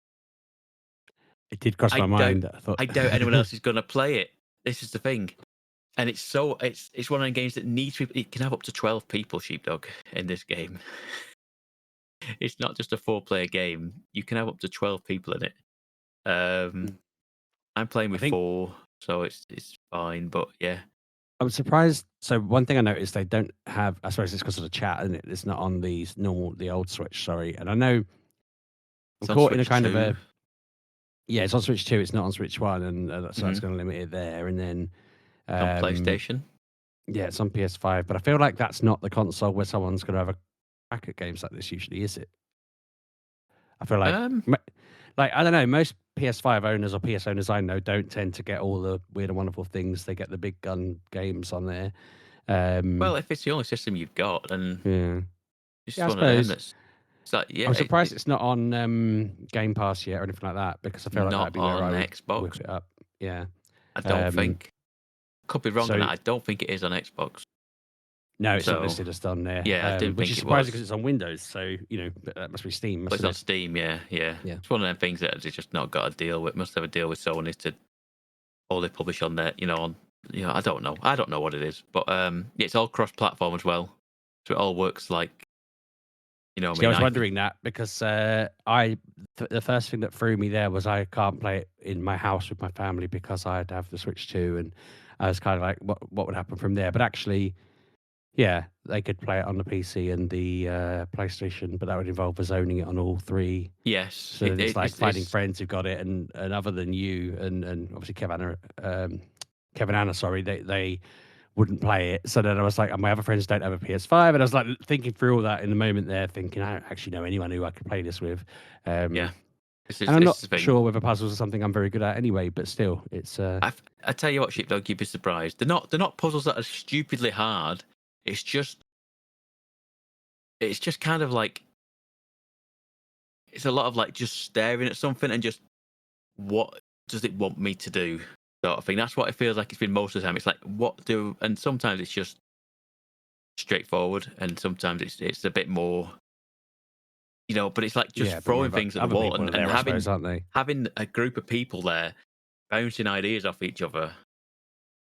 it did cross my mind. I doubt anyone else is going to play it. This is the thing, and it's one of the games that needs people. It can have up to 12 people, Sheepdog, in this game. It's not just a 4-player game. You can have up to 12 people in it. I'm playing with 4, so it's fine. But yeah, I'm surprised. So one thing I noticed, they don't have, I suppose it's because of the chat, and it's not on the old Switch. Sorry, and I know I'm caught in a kind 2. Of a. Yeah, it's on Switch 2. It's not on Switch 1, and so that's going to limit it there. And then on PlayStation. Yeah, it's on PS5, but I feel like that's not the console where someone's going to have a crack at games like this. Usually, is it? I feel like, I don't know, most PS5 owners or PS owners I know don't tend to get all the weird and wonderful things. They get the big gun games on there. Well, if it's the only system you've got, then it's one I of them. I'm surprised it's not on Game Pass yet or anything like that, because I feel like that'd be where I would Xbox. Whip it up. Yeah, I don't think. Could be wrong on that. I don't think it is on Xbox. No, it's not listed as on there. Yeah, I didn't which think is it surprising was. because it's on Windows, so that must be Steam. It's on Steam, yeah. It's one of them things that it's just not got a deal with. Must have a deal with Sony to all they publish on there. I don't know. I don't know what it is, but it's all cross-platform as well, so it all works like. I was wondering that because the first thing that threw me there was I can't play it in my house with my family because I'd have the Switch 2, and I was kind of like, what would happen from there? But actually, yeah, they could play it on the PC and the PlayStation, but that would involve us owning it on all 3. Yes, so it's like finding friends who've got it, and other than you and obviously Kevin Anna, sorry, they wouldn't play it. So then I was like, my other friends don't have a PS5, and I was like thinking through all that in the moment there, thinking I don't actually know anyone who I could play this with. And I'm not sure whether puzzles are something I'm very good at anyway, but still, it's. I tell you what, Sheepdog, you'd be surprised. They're not puzzles that are stupidly hard. It's just kind of like, it's a lot of like just staring at something and just does it want me to do, sort of thing. That's what it feels like it's been most of the time. It's like, and sometimes it's just straightforward, and sometimes it's a bit more, but it's like just throwing things at the wall and having a group of people there bouncing ideas off each other.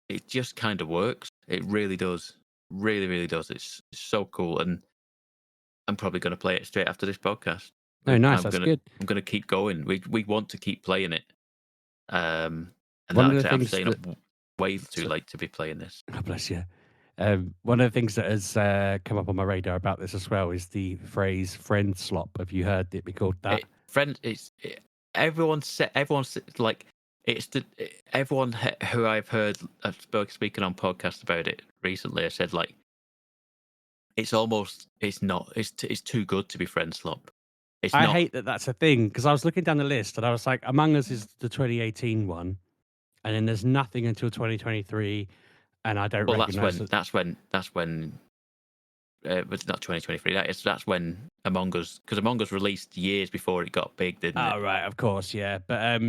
It just kind of works. It really does. Really, really does. It's so cool, and I'm probably going to play it straight after this podcast. Oh, nice. That's good. I'm going to keep going. We want to keep playing it. And one of the I'm things staying up way too late to be playing this. God bless you. One of the things that has come up on my radar about this as well is the phrase "friend slop." Have you heard it be called that? Everyone like everyone who I've heard speaking on podcasts about it recently have said like it's too good to be friend slop. I hate that that's a thing, because I was looking down the list and I was like, Among Us is the 2018 one, and then there's nothing until 2023, and I don't recognize it. That's when it's not 2023. That's when Among Us, because Among Us released years before it got big, didn't it? Oh, right, of course, yeah. But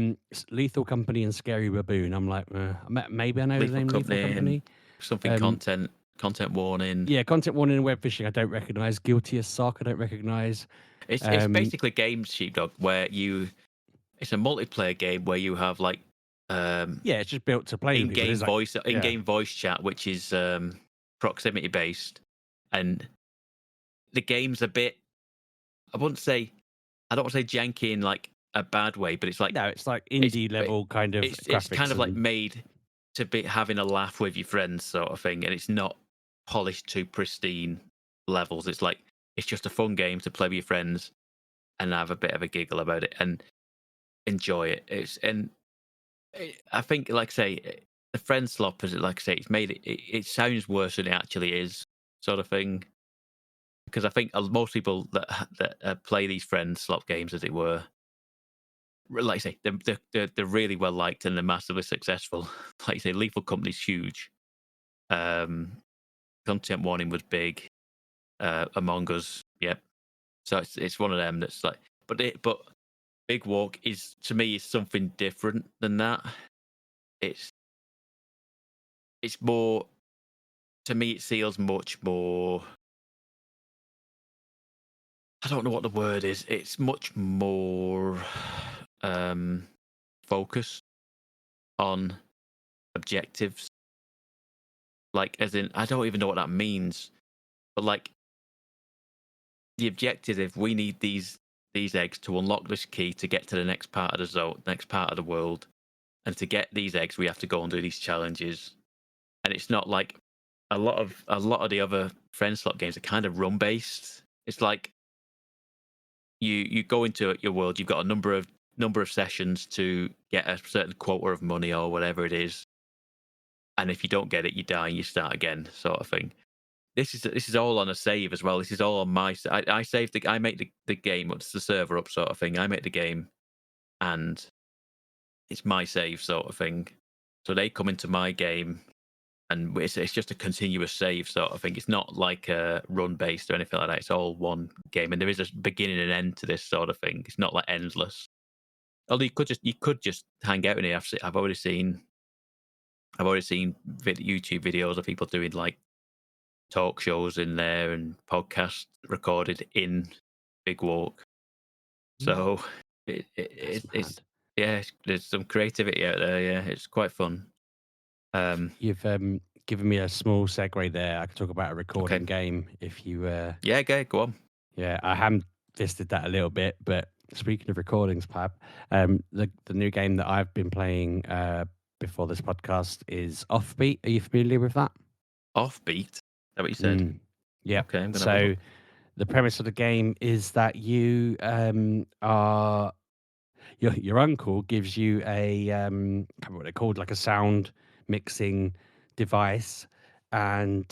Lethal Company and Scary Baboon, I'm like, maybe I know the name Lethal Company. Something content warning. Yeah, content warning and web phishing I don't recognise. Guilty as Sock I don't recognise. It's basically games, Sheepdog, where it's a multiplayer game where you have like it's just built to play in-game voice chat, which is proximity based, and the game's a bit, I don't want to say janky in like a bad way, but it's like it's like indie level kind of it's kind of like made to be having a laugh with your friends sort of thing, and it's not polished to pristine levels. It's like it's just a fun game to play with your friends and have a bit of a giggle about it and enjoy it. I think, like I say, the friend slop, as like I say, it's made it sounds worse than it actually is, sort of thing. Because I think most people that play these friend slop games, as it were, like I say, they're really well liked and they're massively successful. Like I say, Lethal Company's huge. Content warning was big. Among Us, yep. So it's one of them that's like, but Big Walk is, to me, is something different than that. It's more, to me, it feels much more, I don't know what the word is. It's much more focused on objectives. Like, as in, I don't even know what that means. But like, the objective, if we need these eggs to unlock this key to get to the next part of the zone, next part of the world, and to get these eggs, we have to go and do these challenges. And it's not like a lot of the other friend slot games are kind of run based. It's like you go into your world, you've got a number of sessions to get a certain quota of money or whatever it is, and if you don't get it, you die and you start again, sort of thing. This is all on a save as well. This is all on my. I saved I make the game. What's the server up, sort of thing. I make the game, and it's my save, sort of thing. So they come into my game, and it's just a continuous save, sort of thing. It's not like a run based or anything like that. It's all one game, and there is a beginning and end to this sort of thing. It's not like endless. Although you could just hang out in it. I've already seen YouTube videos of people doing like talk shows in there and podcasts recorded in Big Walk. So it's there's some creativity out there. Yeah, it's quite fun. You've given me a small segue there. I could talk about a recording game if you. Go on. Yeah, I ham-fisted that a little bit, but speaking of recordings, Pab, the new game that I've been playing before this podcast is OFFBEAT. Are you familiar with that? OFFBEAT? Is that what you said? Yeah. Okay. So the premise of the game is that you are your uncle gives you a I can't remember what they're called, like a sound mixing device, and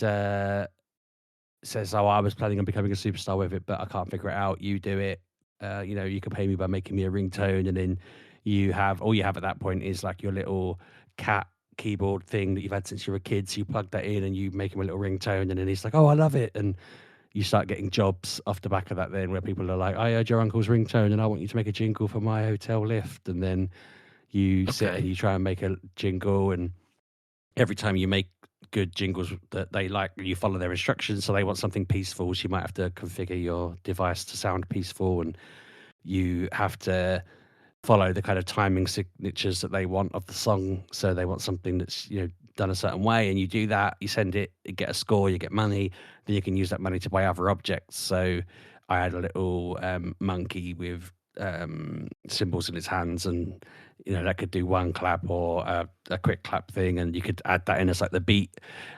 says, "Oh, I was planning on becoming a superstar with it, but I can't figure it out. You do it. You can pay me by making me a ringtone, and then all you have at that point is like your little cat keyboard thing that you've had since you were a kid. So you plug that in and you make him a little ringtone, and then he's like, "Oh, I love it," and you start getting jobs off the back of that then, where people are like, "I heard your uncle's ringtone and I want you to make a jingle for my hotel lift," and then You sit and Okay. you try and make a jingle, and every time you make good jingles that they like, you follow their instructions. So they want something peaceful, so you might have to configure your device to sound peaceful, and you have to follow the kind of timing signatures that they want of the song. So they want something that's done a certain way, and you do that. You send it, you get a score, you get money. Then you can use that money to buy other objects. So I had a little monkey with cymbals in its hands, and that could do one clap or a quick clap thing, and you could add that in as like the beat.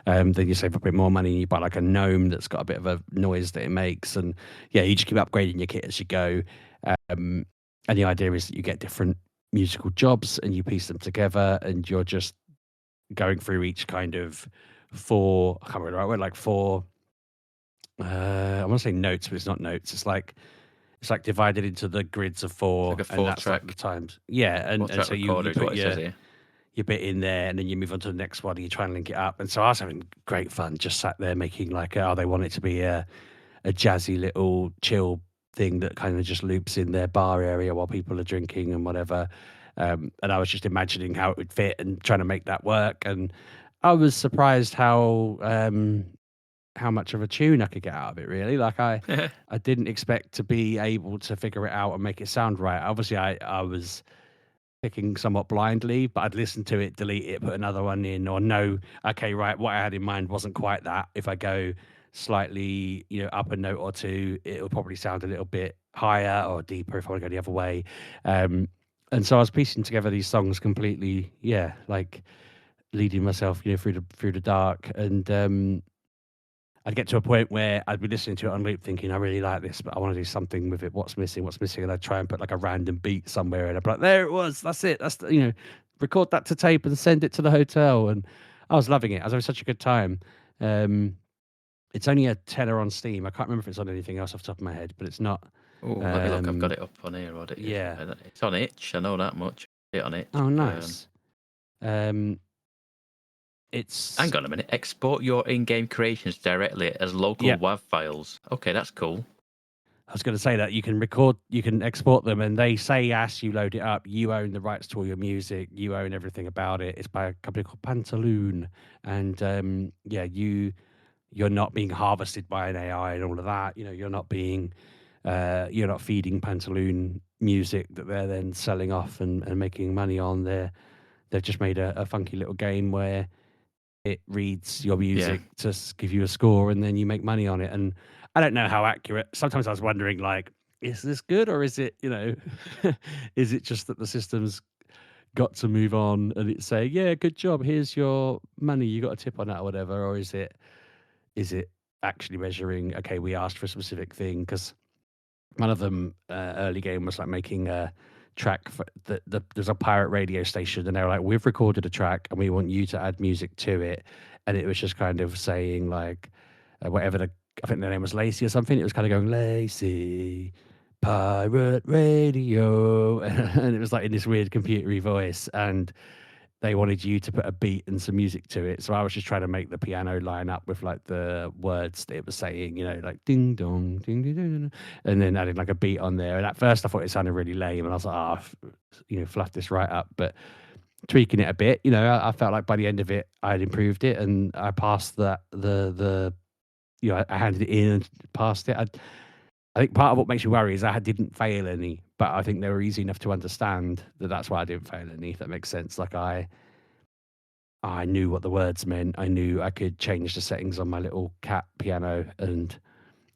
Then you save a bit more money, and you buy like a gnome that's got a bit of a noise that it makes, and yeah, you just keep upgrading your kit as you go. um, and the idea is that you get different musical jobs and you piece them together, and you're just going through each kind of four, I can't remember the right word, like four, I want to say notes, but it's not notes. It's like divided into the grids of It's four, like a and that's like the four-track times. Yeah, and four-track so you recorder is put what it says here. your bit in there, and then you move on to the next one, and you try and link it up. And so I was having great fun, just sat there making like, oh, they want it to be a jazzy little chill thing that kind of just loops in their bar area while people are drinking and whatever. And I was just imagining how it would fit and trying to make that work. And I was surprised how much of a tune I could get out of it. Really, like I didn't expect to be able to figure it out and make it sound right. Obviously, I was picking somewhat blindly, but I'd listen to it, delete it, put another one in, or know, okay, right, what I had in mind wasn't quite that. If I go slightly, up a note or two, it'll probably sound a little bit higher or deeper if I want to go the other way. Um, and so I was piecing together these songs completely, yeah, like leading myself, through the dark. And I'd get to a point where I'd be listening to it on loop thinking, I really like this, but I want to do something with it. What's missing? What's missing? And I'd try and put like a random beat somewhere, and I'd be like, there it was. That's it. That's record that to tape and send it to the hotel. And I was loving it. I was having such a good time. It's only a tenner on Steam. I can't remember if it's on anything else off the top of my head, but it's not. Oh, let me look. I've got it up on here. What it is? Yeah. It's on itch. I know that much. It's on itch. Oh, nice. It's Hang on a minute. Export your in-game creations directly as local WAV files. Okay, that's cool. I was going to say that you can export them, and they say as you load it up, you own the rights to all your music, you own everything about it. It's by a company called Pantaloon, and you're not being harvested by an AI and all of that. You're not feeding Pantaloon music that they're then selling off and making money on. They've just made a funky little game where it reads your music to give you a score, and then you make money on it. And I don't know how accurate. Sometimes I was wondering, like, is this good, or is it, is it just that the system's got to move on and it's say, yeah, good job, here's your money, you got a tip on that or whatever, or is it actually measuring, okay, we asked for a specific thing? Because one of them early game was like making a track for there's a pirate radio station, and they were like, we've recorded a track and we want you to add music to it. And it was just kind of saying like whatever I think their name was Lacey or something. It was kind of going, Lacey, pirate radio. And it was like in this weird computery voice. And they wanted you to put a beat and some music to it. So I was just trying to make the piano line up with like the words that it was saying, like ding dong, ding ding ding, and then adding like a beat on there. And at first I thought it sounded really lame, and I was like, fluff this right up. But tweaking it a bit, I felt like by the end of it, I had improved it, and I passed I handed it in and passed it. I think part of what makes me worry is I didn't fail any, but I think they were easy enough to understand that that's why I didn't fail any, if that makes sense. Like I knew what the words meant. I knew I could change the settings on my little cat piano and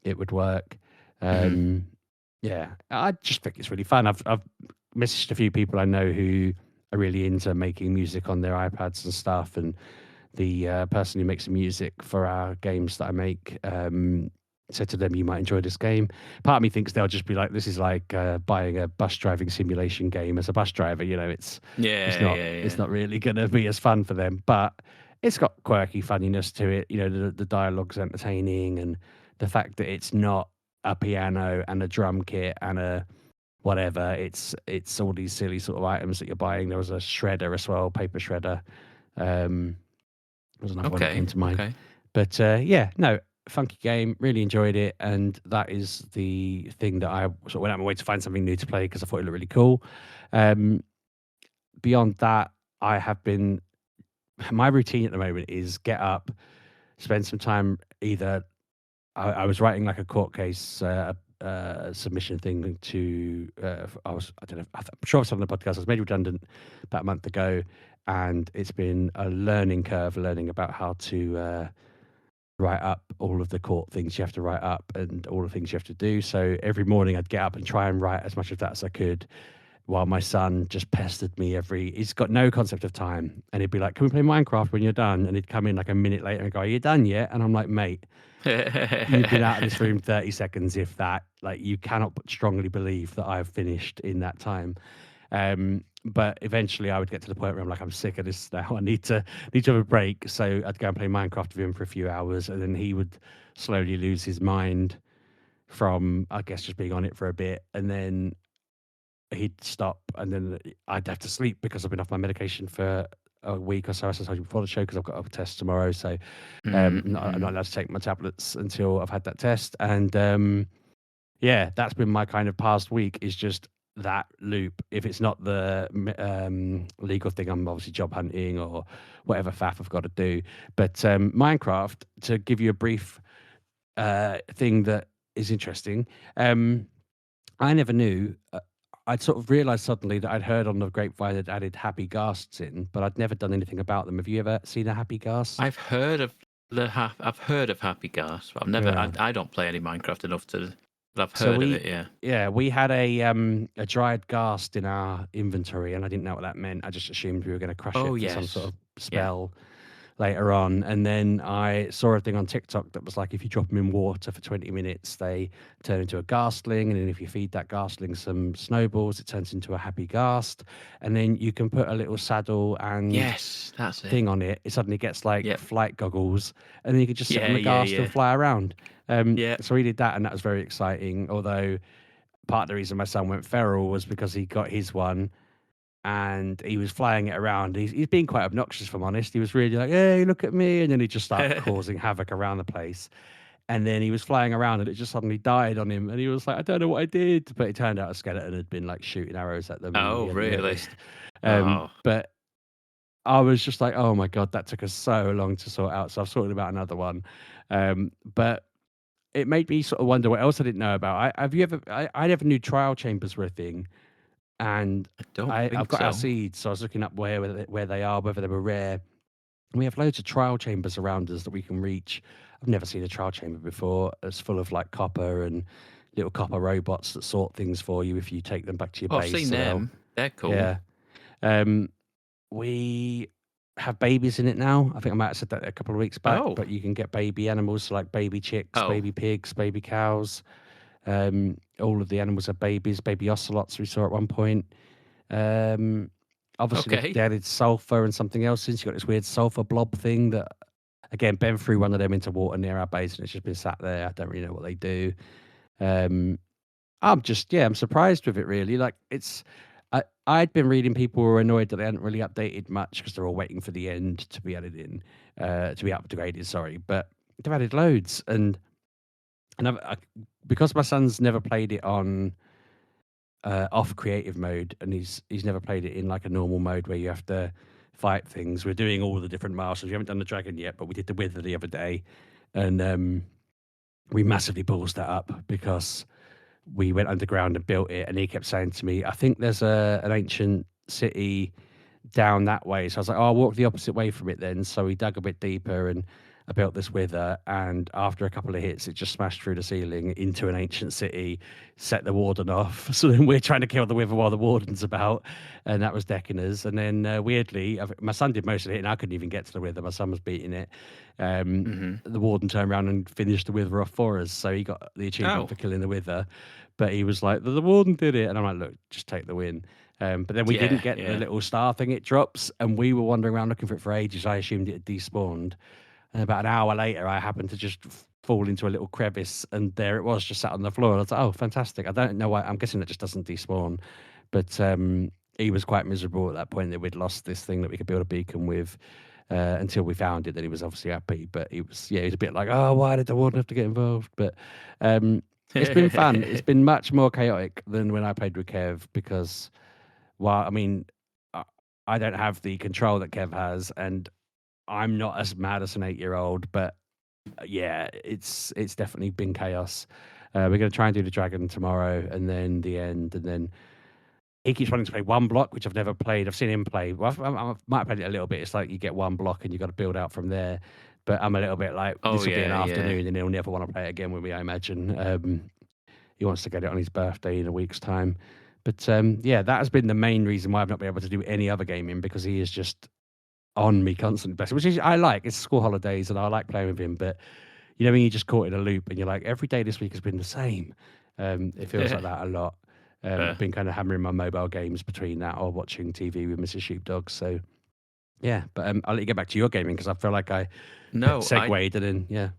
it would work. Yeah, I just think it's really fun. I've messaged a few people I know who are really into making music on their iPads and stuff, and the person who makes the music for our games that I make said to them, you might enjoy this game. Part of me thinks they'll just be like, this is like buying a bus driving simulation game as a bus driver. It's not really going to be as fun for them, but it's got quirky funniness to it. The dialogue's entertaining, and the fact that it's not a piano and a drum kit and a whatever, it's all these silly sort of items that you're buying. There was a shredder as well, paper shredder. There's another one that came to mind. Okay. But funky game, really enjoyed it, and that is the thing that I sort of went out of my way to find something new to play because I thought it looked really cool. beyond that, I have been my routine at the moment is get up, spend some time either I was writing like a court case submission thing to I don't know, I'm sure I've said on the podcast I was made redundant about a month ago, and it's been a learning curve learning about how to write up all of the court things you have to write up and all the things you have to do. So every morning I'd get up and try and write as much of that as I could, while my son just pestered me he's got no concept of time, and he'd be like, can we play Minecraft when you're done? And he'd come in like a minute later and go, are you done yet? And I'm like, mate, you've been out of this room 30 seconds, if that. Like, you cannot strongly believe that I've finished in that time. But eventually I would get to the point where I'm like, I'm sick of this now. I need to have a break. So I'd go and play Minecraft with him for a few hours, and then he would slowly lose his mind from, I guess, just being on it for a bit. And then he'd stop, and then I'd have to sleep because I've been off my medication for a week or so, as I told you before the show, because I've got a test tomorrow. So I'm not allowed to take my tablets until I've had that test. And yeah, that's been my kind of past week, is just that loop. If it's not the legal thing, I'm obviously job hunting or whatever faff I've got to do. But Minecraft, to give you a brief thing that is interesting, I never knew. I'd sort of realised suddenly that I'd heard on the grapevine that added happy ghasts in, but I'd never done anything about them. Have you ever seen a happy ghast? I've heard of happy gas, but I've never. Yeah. I don't play any Minecraft enough to. But I've heard of it. Yeah. Yeah, we had a dried ghast in our inventory, and I didn't know what that meant. I just assumed we were going to crush it for some sort of spell later on. And then I saw a thing on TikTok that was like, if you drop them in water for 20 minutes, they turn into a ghastling. And then if you feed that ghastling some snowballs, it turns into a happy ghast. And then you can put a little saddle and that's thing on it. It suddenly gets like flight goggles, and then you could just sit on the ghast and fly around. So we did that, and that was very exciting. Although part of the reason my son went feral was because he got his one, and he was flying it around. He's been quite obnoxious, if I'm honest. He was really like, hey, look at me. And then he just started causing havoc around the place. And then he was flying around, and it just suddenly died on him. And he was like, I don't know what I did. But it turned out a skeleton had been like shooting arrows at them. Oh, really? But I was just like, oh my God, that took us so long to sort out. So I've sorted about another one. But it made me sort of wonder what else I didn't know about. I never knew trial chambers were a thing. And I've got our seeds, so I was looking up where they are, whether they were rare. And we have loads of trial chambers around us that we can reach. I've never seen a trial chamber before. It's full of like copper and little copper robots that sort things for you if you take them back to your base. I've seen them. They're cool. Yeah. We have babies in it now. I think I might have said that a couple of weeks back, but you can get baby animals like baby chicks, baby pigs, baby cows. All of the animals are babies, baby ocelots we saw at one point. Obviously they added sulfur and something else since. You got this weird sulfur blob thing that, again, Ben threw one of them into water near our base, and it's just been sat there. I don't really know what they do. I'm surprised with it, really. Like, I'd been reading people were annoyed that they hadn't really updated much because they're all waiting for the end to be added in, to be upgraded, sorry. But they've added loads, and because my son's never played it on off creative mode, and he's never played it in like a normal mode where you have to fight things. We're doing all the different masters. We haven't done the dragon yet, but we did the wither the other day, and we massively paused that up because we went underground and built it, and he kept saying to me, I think there's an ancient city down that way. So I was like, oh, I'll walk the opposite way from it then. So we dug a bit deeper, and I built this wither, and after a couple of hits, it just smashed through the ceiling into an ancient city, set the warden off. So then we're trying to kill the wither while the warden's about, and that was decking us. And then weirdly, my son did most of it, and I couldn't even get to the wither. My son was beating it. The warden turned around and finished the wither off for us, so he got the achievement for killing the wither. But he was like, the warden did it, and I'm like, look, just take the win. But then we didn't get the little star thing it drops, and we were wandering around looking for it for ages. I assumed it had despawned. And about an hour later, I happened to just fall into a little crevice, and there it was, just sat on the floor. I was like, oh, fantastic. I don't know why. I'm guessing it just doesn't despawn. But he was quite miserable at that point that we'd lost this thing that we could build a beacon with until we found it. Then he was obviously happy. But he was a bit like, oh, why did the warden have to get involved? But it's been fun. It's been much more chaotic than when I played with Kev because, I don't have the control that Kev has, and I'm not as mad as an 8-year-old, but yeah, it's definitely been chaos. We're going to try and do the dragon tomorrow, and then the end, and then he keeps wanting to play one block, which I've never played. I've seen him play. Well, I might have played it a little bit. It's like you get one block and you got to build out from there. But I'm a little bit like, Oh this will be an yeah, afternoon, and he'll never want to play it again with me, I imagine. He wants to get it on his birthday in a week's time. But yeah, that has been the main reason why I've not been able to do any other gaming, because he is just on me constantly, which is I like. It's school holidays, and I like playing with him. But you know, when you just caught in a loop, and you're like, every day this week has been the same. It feels yeah. like that a lot. I've been kind of hammering my mobile games between that or watching TV with Mrs. Sheepdog. So yeah, but I'll let you get back to your gaming, because I feel like I No, segued and then yeah.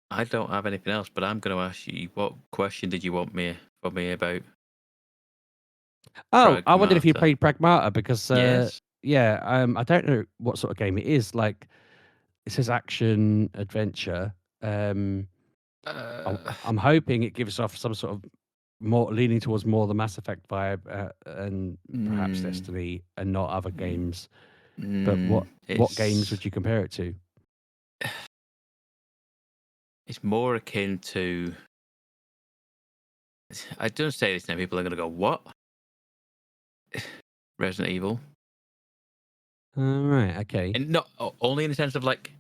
I don't have anything else, but I'm going to ask you, what question did you want from me about Oh, I wondered if you Pragmata? played Pragmata, because Yes. yeah, I don't know what sort of game it is. Like, it says action adventure. Um, I'm, Uh, I'm hoping it gives off some sort of more leaning towards more the Mass Effect vibe, and perhaps mm, Destiny, and not other mm, games. But what games would you compare it to? it's more akin to. I don't say this now. People are going to go, "What?" Resident Evil, Right. Okay. and not only in the sense of like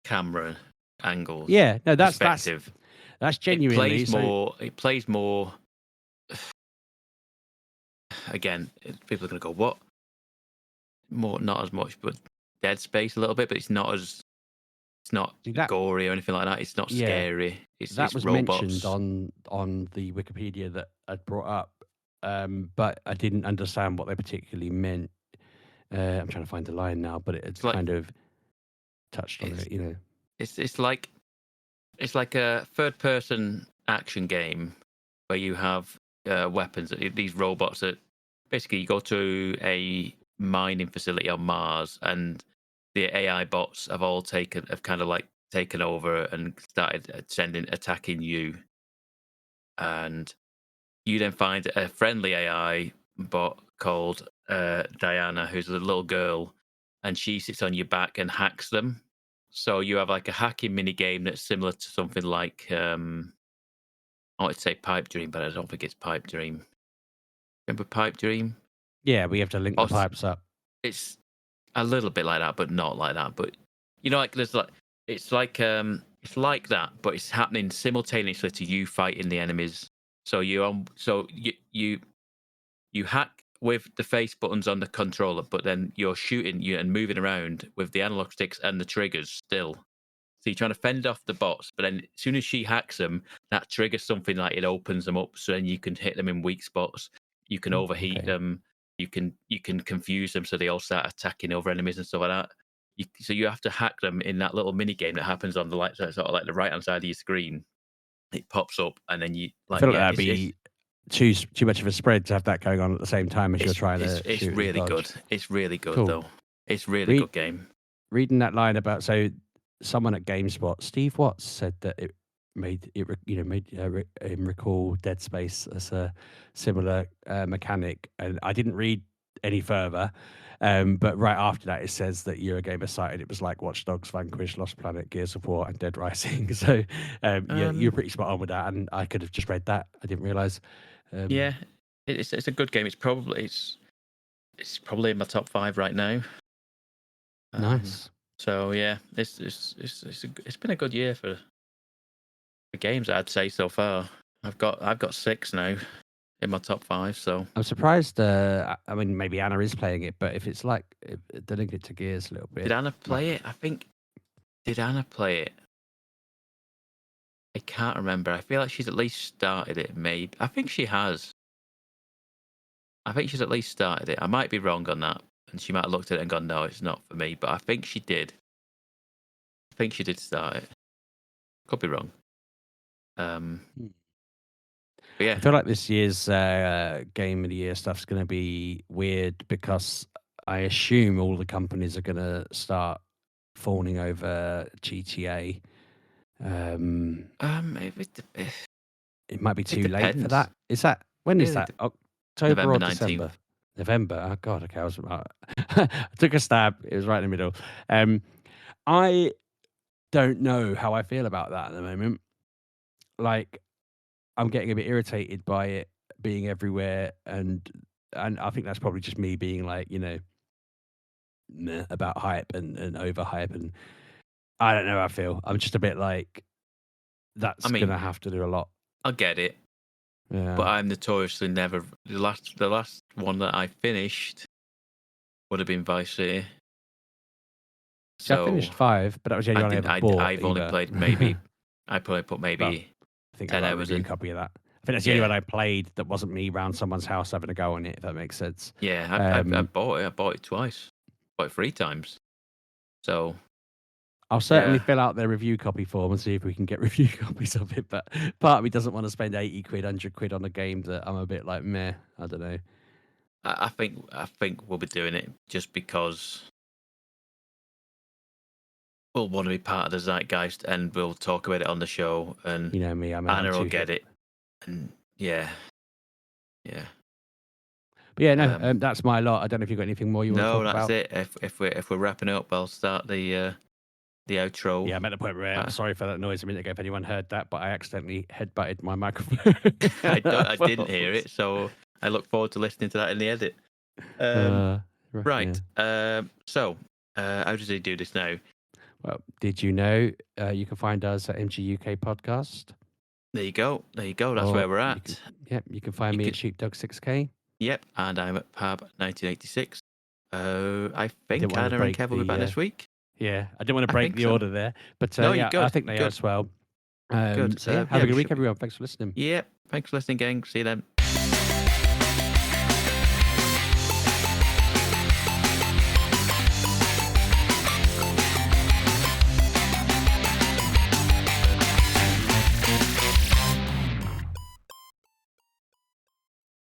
camera angles, Yeah. No, perspective. that's It genuinely plays so. more. It plays more. Again, people are going to go, "What?" More, not as much, but Dead Space a little bit, but it's not as. It's not See that. gory or anything like that. It's not Yeah, scary. that It's was mentioned robots. on the Wikipedia that I'd brought up, but I didn't understand what they particularly meant. I'm trying to find the line now, but it's It's like kind of touched on it's it. You know. it's like a third person action game where you have weapons. These robots that basically you go to a mining facility on Mars, and the AI bots have kind of like taken over and started attacking you, and you then find a friendly AI bot called Diana, who's a little girl, and she sits on your back and hacks them. So you have like a hacking mini game that's similar to something like I wanted to say Pipe Dream, but I don't think it's Pipe Dream. Remember Pipe Dream? Yeah, we have to link Oh, the pipes up. it's a little bit like that, but not like that. But you know, like there's like it's like that, but it's happening simultaneously to you fighting the enemies. So you hack with the face buttons on the controller, but then you're shooting you and moving around with the analog sticks and the triggers still. So you're trying to fend off the bots, but then as soon as she hacks them, that triggers something like it opens them up, so then you can hit them in weak spots. You can Oh, overheat okay. them. You can confuse them so they all start attacking other enemies and stuff like that. So you have to hack them in that little mini game that happens on the sort of like the right hand side of your screen. It pops up, and then you I like, feel like yeah, that'd be too much of a spread to have that going on at the same time as you're trying to it's shoot and really dodge. good. It's really good Cool. though. It's really Read good game. reading that line about someone at GameSpot, Steve Watts, said that it made it made him recall Dead Space as a similar mechanic, and I didn't read any further. But right after that, it says that Eurogamer cited it was like Watch Dogs, Vanquish, Lost Planet, Gears of War, and Dead Rising. So yeah, you're pretty spot on with that, and I could have just read that. I didn't realize. Yeah, it's a good game. It's probably in my top 5 right now. Nice. So yeah, it's been a good year for games, I'd say so far. I've got 6 now in my top 5. So I'm surprised. I mean, maybe Anna is playing it, but if it's like they link it to Gears a little did bit. Anna play it? Did Anna play it? I can't remember. I feel like she's at least started it. Maybe I think she has. I think she's at least started it. I might be wrong on that, and she might have looked at it and gone, "No, it's not for me." But I think she did. I think she did start it. Could be wrong. Hmm. But yeah, I feel like this year's Game of the Year stuff's going to be weird, because I assume all the companies are going to start fawning over GTA. It might be it too late for depends. that. Is that when is Really, that? October November or December? 19th. November. Oh God, okay. I took a stab. It was right in the middle. I don't know how I feel about that at the moment. Like, I'm getting a bit irritated by it being everywhere, and I think that's probably just me being like, meh about hype and overhype, and I don't know how I feel. I'm just a bit like, I that's mean, gonna have to do a lot. I get it, but Yeah. I'm notoriously never the last one that I finished would have been Vice City. See, I So finished 5, but that was the only I one I didn't. ever bought I've only either. played maybe. I probably put Well, maybe I think I 10 got a hours review in. copy of that. I think that's the only one Yeah, I played that wasn't me round someone's house having a go on it, if that makes sense. yeah. I Um, bought it. I bought it twice. Bought it 3 times. So I'll certainly yeah, fill out their review copy form and see if we can get review copies of it. But part of me doesn't want to spend 80 quid, 100 quid on a game that I'm a bit like, meh, I don't know. I think we'll be doing it just because we'll want to be part of the zeitgeist, and we'll talk about it on the show, and You know me, I'm Anna will too get hip. it, and yeah. But yeah, no, Um, that's my lot. I don't know if you've got anything more you want to no, talk that's about. it. If we're wrapping up, I'll start the outro. Yeah, I'm at the point where Uh, sorry for that noise a minute ago if anyone heard that, but I accidentally headbutted my microphone. I didn't hear it, so I look forward to listening to that in the edit. Right. Yeah. So, how does he do this now? Well, did you know you can find us at MGUK Podcast? There you go. There you go. That's Or where we're at. you can find me at Sheepdog 6K. Yep, and I'm at Pab 1986. I think want to Anna and break Kev will be back the this week. Yeah, I didn't want to I break think the so. order there, but No, you're yeah, I good. think they are Good. as well. Good. So yeah, have a good we week, should be. everyone. Thanks for listening. Yep. Thanks for listening, gang. See you then.